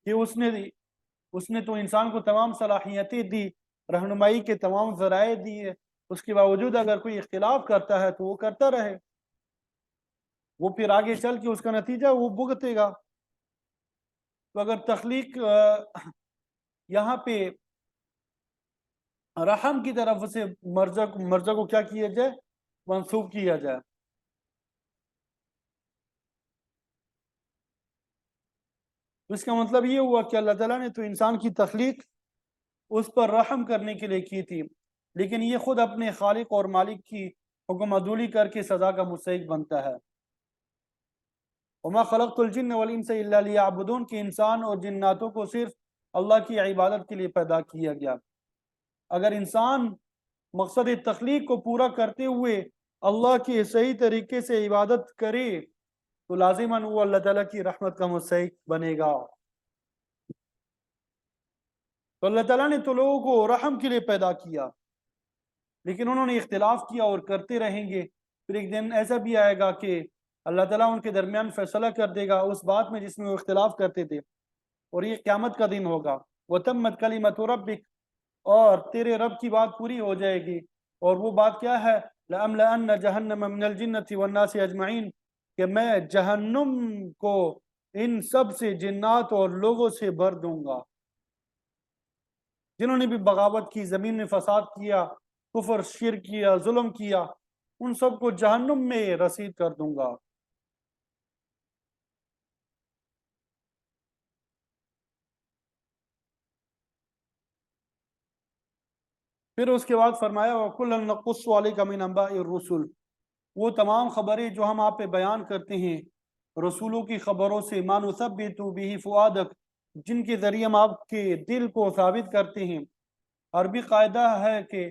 کہ اس نے تو انسان کو تمام صلاحیتیں دی، رہنمائی کے تمام ذرائع دیے، اس کے باوجود اگر کوئی اختلاف کرتا ہے تو وہ کرتا رہے، وہ پھر آگے چل کے اس کا نتیجہ وہ بھگتے گا۔ تو اگر تخلیق یہاں پہ رحم کی طرف سے مرجع کو کیا کیا جائے، منسوب کیا جائے، تو اس کا مطلب یہ ہوا کہ اللہ تعالیٰ نے تو انسان کی تخلیق اس پر رحم کرنے کے لیے کی تھی، لیکن یہ خود اپنے خالق اور مالک کی حکم عدولی کر کے سزا کا مستحق بنتا ہے۔ وما خلقت الجن والانس الا لیعبدون، کہ انسان اور جناتوں کو صرف اللہ کی عبادت کے لیے پیدا کیا گیا۔ اگر انسان مقصد تخلیق کو پورا کرتے ہوئے اللہ کی صحیح طریقے سے عبادت کرے تو لازماً وہ اللہ تعالیٰ کی رحمت کا مستحق بنے گا۔ تو اللہ تعالیٰ نے تو لوگوں کو رحم کے لیے پیدا کیا، لیکن انہوں نے اختلاف کیا اور کرتے رہیں گے، پھر ایک دن ایسا بھی آئے گا کہ اللہ تعالیٰ ان کے درمیان فیصلہ کر دے گا اس بات میں جس میں وہ اختلاف کرتے تھے، اور یہ قیامت کا دن ہوگا۔ وَتَمَّتْ كَلِمَةُ رَبِّكَ، اور تیرے رب کی بات پوری ہو جائے گی، اور وہ بات کیا ہے، لَأَمْلَأَنَّ جَهَنَّمَ مِنَ الْجِنَّةِ وَالنَّاسِ أَجْمَعِينَ، کہ میں جہنم کو ان سب سے، جنات اور لوگوں سے بھر دوں گا، جنہوں نے بھی بغاوت کی، زمین میں فساد کیا، کفر شرک کیا، ظلم کیا، ان سب کو جہنم میں رسید کر دوں گا۔ پھر اس کے بعد فرمایا وَكُلًّا نَقُصُّ عَلَيْكَ مِنْ أَنْبَاءِ الرُّسُلِ، وہ تمام خبریں جو ہم آپ پہ بیان کرتے ہیں رسولوں کی خبروں سے، مَا نُثَبِّتُ بِهِ فُؤَادَكَ، جن کے ذریعے ہم آپ کے دل کو ثابت کرتے ہیں۔ عربی قاعدہ ہے کہ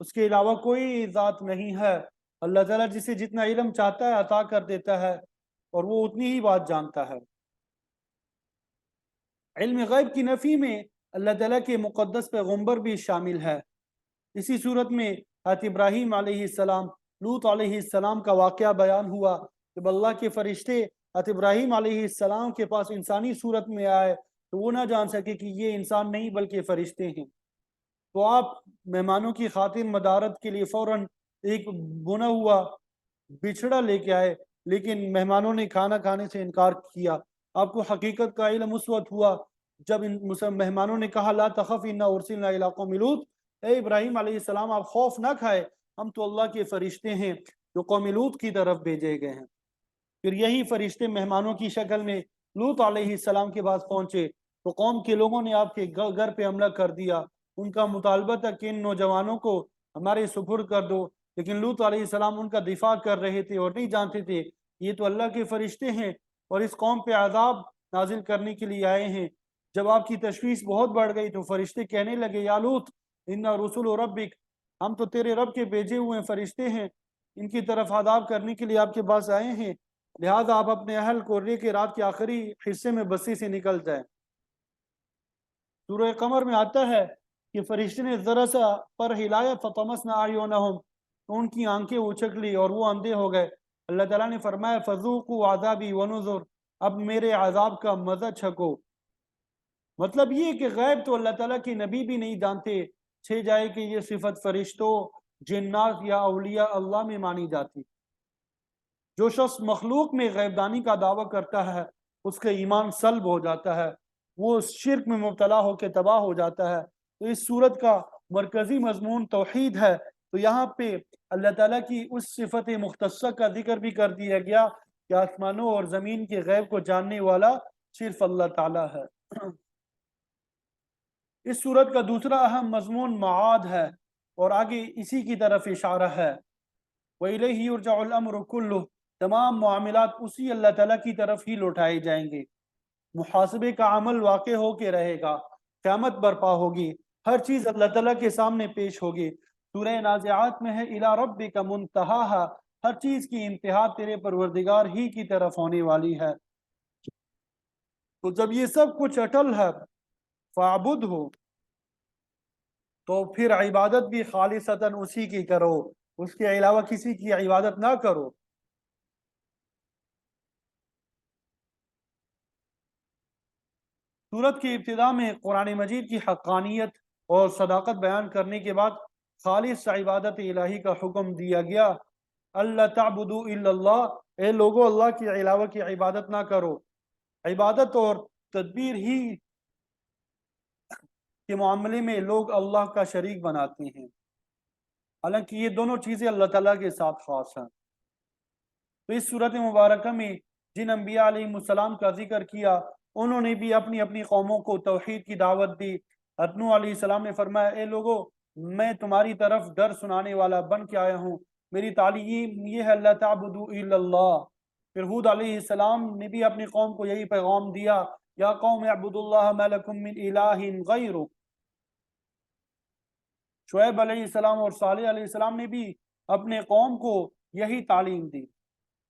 اس کے علاوہ کوئی ذات نہیں ہے۔ اللہ تعالیٰ جسے جتنا علم چاہتا ہے عطا کر دیتا ہے اور وہ اتنی ہی بات جانتا ہے۔ علم غیب کی نفی میں اللہ تعالیٰ کے مقدس پیغمبر بھی شامل ہے۔ اسی صورت میں حضرت ابراہیم علیہ السلام، لوط علیہ السلام کا واقعہ بیان ہوا۔ جب اللہ کے فرشتے حضرت ابراہیم علیہ السلام کے پاس انسانی صورت میں آئے تو وہ نہ جان سکے کہ یہ انسان نہیں بلکہ فرشتے ہیں، تو آپ مہمانوں کی خاطر مدارت کے لیے فوراً ایک بنا ہوا بچھڑا لے کے آئے، لیکن مہمانوں نے کھانا کھانے سے انکار کیا۔ آپ کو حقیقت کا علم اس وقت ہوا جب مہمانوں نے کہا لا تخف انا ارسلنا الی قوم لوط، اے ابراہیم علیہ السلام آپ خوف نہ کھائے، ہم تو اللہ کے فرشتے ہیں جو قوم لوط کی طرف بھیجے گئے ہیں۔ پھر یہی فرشتے مہمانوں کی شکل میں لوط علیہ السلام کے پاس پہنچے تو قوم کے لوگوں نے آپ کے گھر پہ حملہ کر دیا۔ ان کا مطالبہ تھا کہ ان نوجوانوں کو ہمارے سپرد کر دو، لیکن لوط علیہ السلام ان کا دفاع کر رہے تھے اور نہیں جانتے تھے یہ تو اللہ کے فرشتے ہیں اور اس قوم پہ عذاب نازل کرنے کے لیے آئے ہیں۔ جب آپ کی تشویش بہت بڑھ گئی تو فرشتے کہنے لگے یا لوط انا رسول ربک، ہم تو تیرے رب کے بھیجے ہوئے فرشتے ہیں، ان کی طرف عذاب کرنے کے لیے آپ کے پاس آئے ہیں، لہذا آپ اپنے اہل کو لے کے رات کے آخری حصے میں بستی سے نکل جائیں۔ سورہ قمر میں آتا ہے کہ فرشتے نے ذرا سا پر ہلایا فطمسنا اعینہم، تو ان کی آنکھیں اچک لی اور وہ اندھے ہو گئے۔ اللہ تعالیٰ نے فرمایا فذوقوا عذابی ونذر، اب میرے عذاب کا مزہ چھکو۔ مطلب یہ کہ غیب تو اللہ تعالیٰ کی نبی بھی نہیں جانتے، چھے جائے کہ یہ صفت فرشتوں، جنات یا اولیاء اللہ میں مانی جاتی۔ جو شخص مخلوق میں غیب دانی کا دعویٰ کرتا ہے اس کا ایمان سلب ہو جاتا ہے، وہ شرک میں مبتلا ہو کے تباہ ہو جاتا ہے۔ تو اس صورت کا مرکزی مضمون توحید ہے، تو یہاں پہ اللہ تعالیٰ کی اس صفت مختصہ کا ذکر بھی کر دیا گیا کہ آسمانوں اور زمین کے غیب کو جاننے والا صرف اللہ تعالیٰ ہے۔ اس صورت کا دوسرا اہم مضمون معاد ہے اور آگے اسی کی طرف اشارہ ہے۔ وَإِلَيْهِ يُرْجَعُ الْأَمْرُ كُلُّهُ، تمام معاملات اسی اللہ تعالیٰ کی طرف ہی لوٹائے جائیں گے۔ محاسبے کا عمل واقع ہو کے رہے گا، قیامت برپا ہوگی، ہر چیز اللہ تعالیٰ کے سامنے پیش ہوگی۔ سورہ نازعات میں ہے اِلَىٰ رَبِّكَ مُنْتَهَاهَا، ہر چیز کی انتہا تیرے پروردگار ہی کی طرف ہونے والی ہے۔ تو جب یہ سب کچھ اٹل ہے فَاعْبُدْهُ، تو پھر عبادت بھی خالصتاً اسی کی کرو، اس کے علاوہ کسی کی عبادت نہ کرو۔ سورت کی ابتدا میں قرآن مجید کی حقانیت اور صداقت بیان کرنے کے بعد خالص عبادت الہی کا حکم دیا گیا۔ اللہ تعبدوا الا اللہ، اے لوگو اللہ کے علاوہ کی عبادت نہ کرو۔ عبادت اور تدبیر ہی کے معاملے میں لوگ اللہ کا شریک بناتے ہیں، حالانکہ یہ دونوں چیزیں اللہ تعالیٰ کے ساتھ خاص ہیں۔ تو اس صورت مبارکہ میں جن انبیاء علیہ السلام کا ذکر کیا انہوں نے بھی اپنی اپنی قوموں کو توحید کی دعوت دی۔ نوح علیہ السلام نے فرمایا اے لوگو میں تمہاری طرف ڈر سنانے والا بن کے آیا ہوں، میری تعلیم یہ ہے اللہ تعبدوا الا اللہ۔ پھر ہود علیہ السلام نے بھی اپنی قوم کو یہی پیغام دیا یا قوم اعبدوا اللہ ما لکم من الہ غیرہ۔ شعیب علیہ السلام اور صالح علیہ السلام نے بھی اپنے قوم کو یہی تعلیم دی،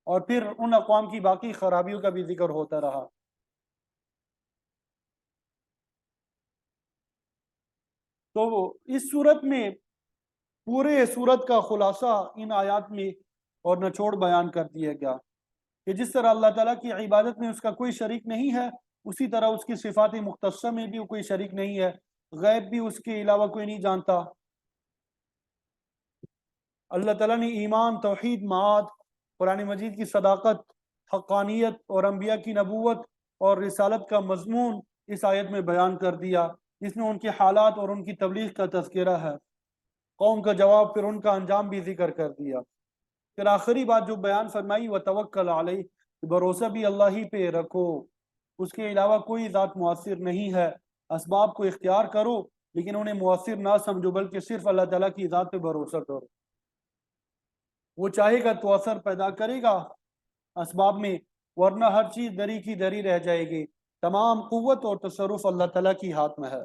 اور پھر ان اقوام کی باقی خرابیوں کا بھی ذکر ہوتا رہا۔ تو اس صورت میں پورے صورت کا خلاصہ ان آیات میں اور نچوڑ بیان کر دیا گیا کہ جس طرح اللہ تعالیٰ کی عبادت میں اس کا کوئی شریک نہیں ہے، اسی طرح اس کی صفات مختصہ میں بھی کوئی شریک نہیں ہے، غیب بھی اس کے علاوہ کوئی نہیں جانتا۔ اللہ تعالیٰ نے ایمان، توحید، معاد، قرآن مجید کی صداقت، حقانیت اور انبیاء کی نبوت اور رسالت کا مضمون اس آیت میں بیان کر دیا، جس میں ان کے حالات اور ان کی تبلیغ کا تذکرہ ہے، قوم کا جواب، پھر ان کا انجام بھی ذکر کر دیا۔ پھر آخری بات جو بیان فرمائی وَتَوَكَّلْ عَلَيْهِ، بھروسہ بھی اللہ ہی پہ رکھو، اس کے علاوہ کوئی ذات مؤثر نہیں ہے۔ اسباب کو اختیار کرو لیکن انہیں مؤثر نہ سمجھو، بلکہ صرف اللہ تعالیٰ کی ذات پہ بھروسہ کرو، وہ چاہے گا تو اثر پیدا کرے گا اسباب میں، ورنہ ہر چیز دری کی دری رہ جائے گی۔ تمام قوت اور تصرف اللہ تعالیٰ کی ہاتھ میں ہے۔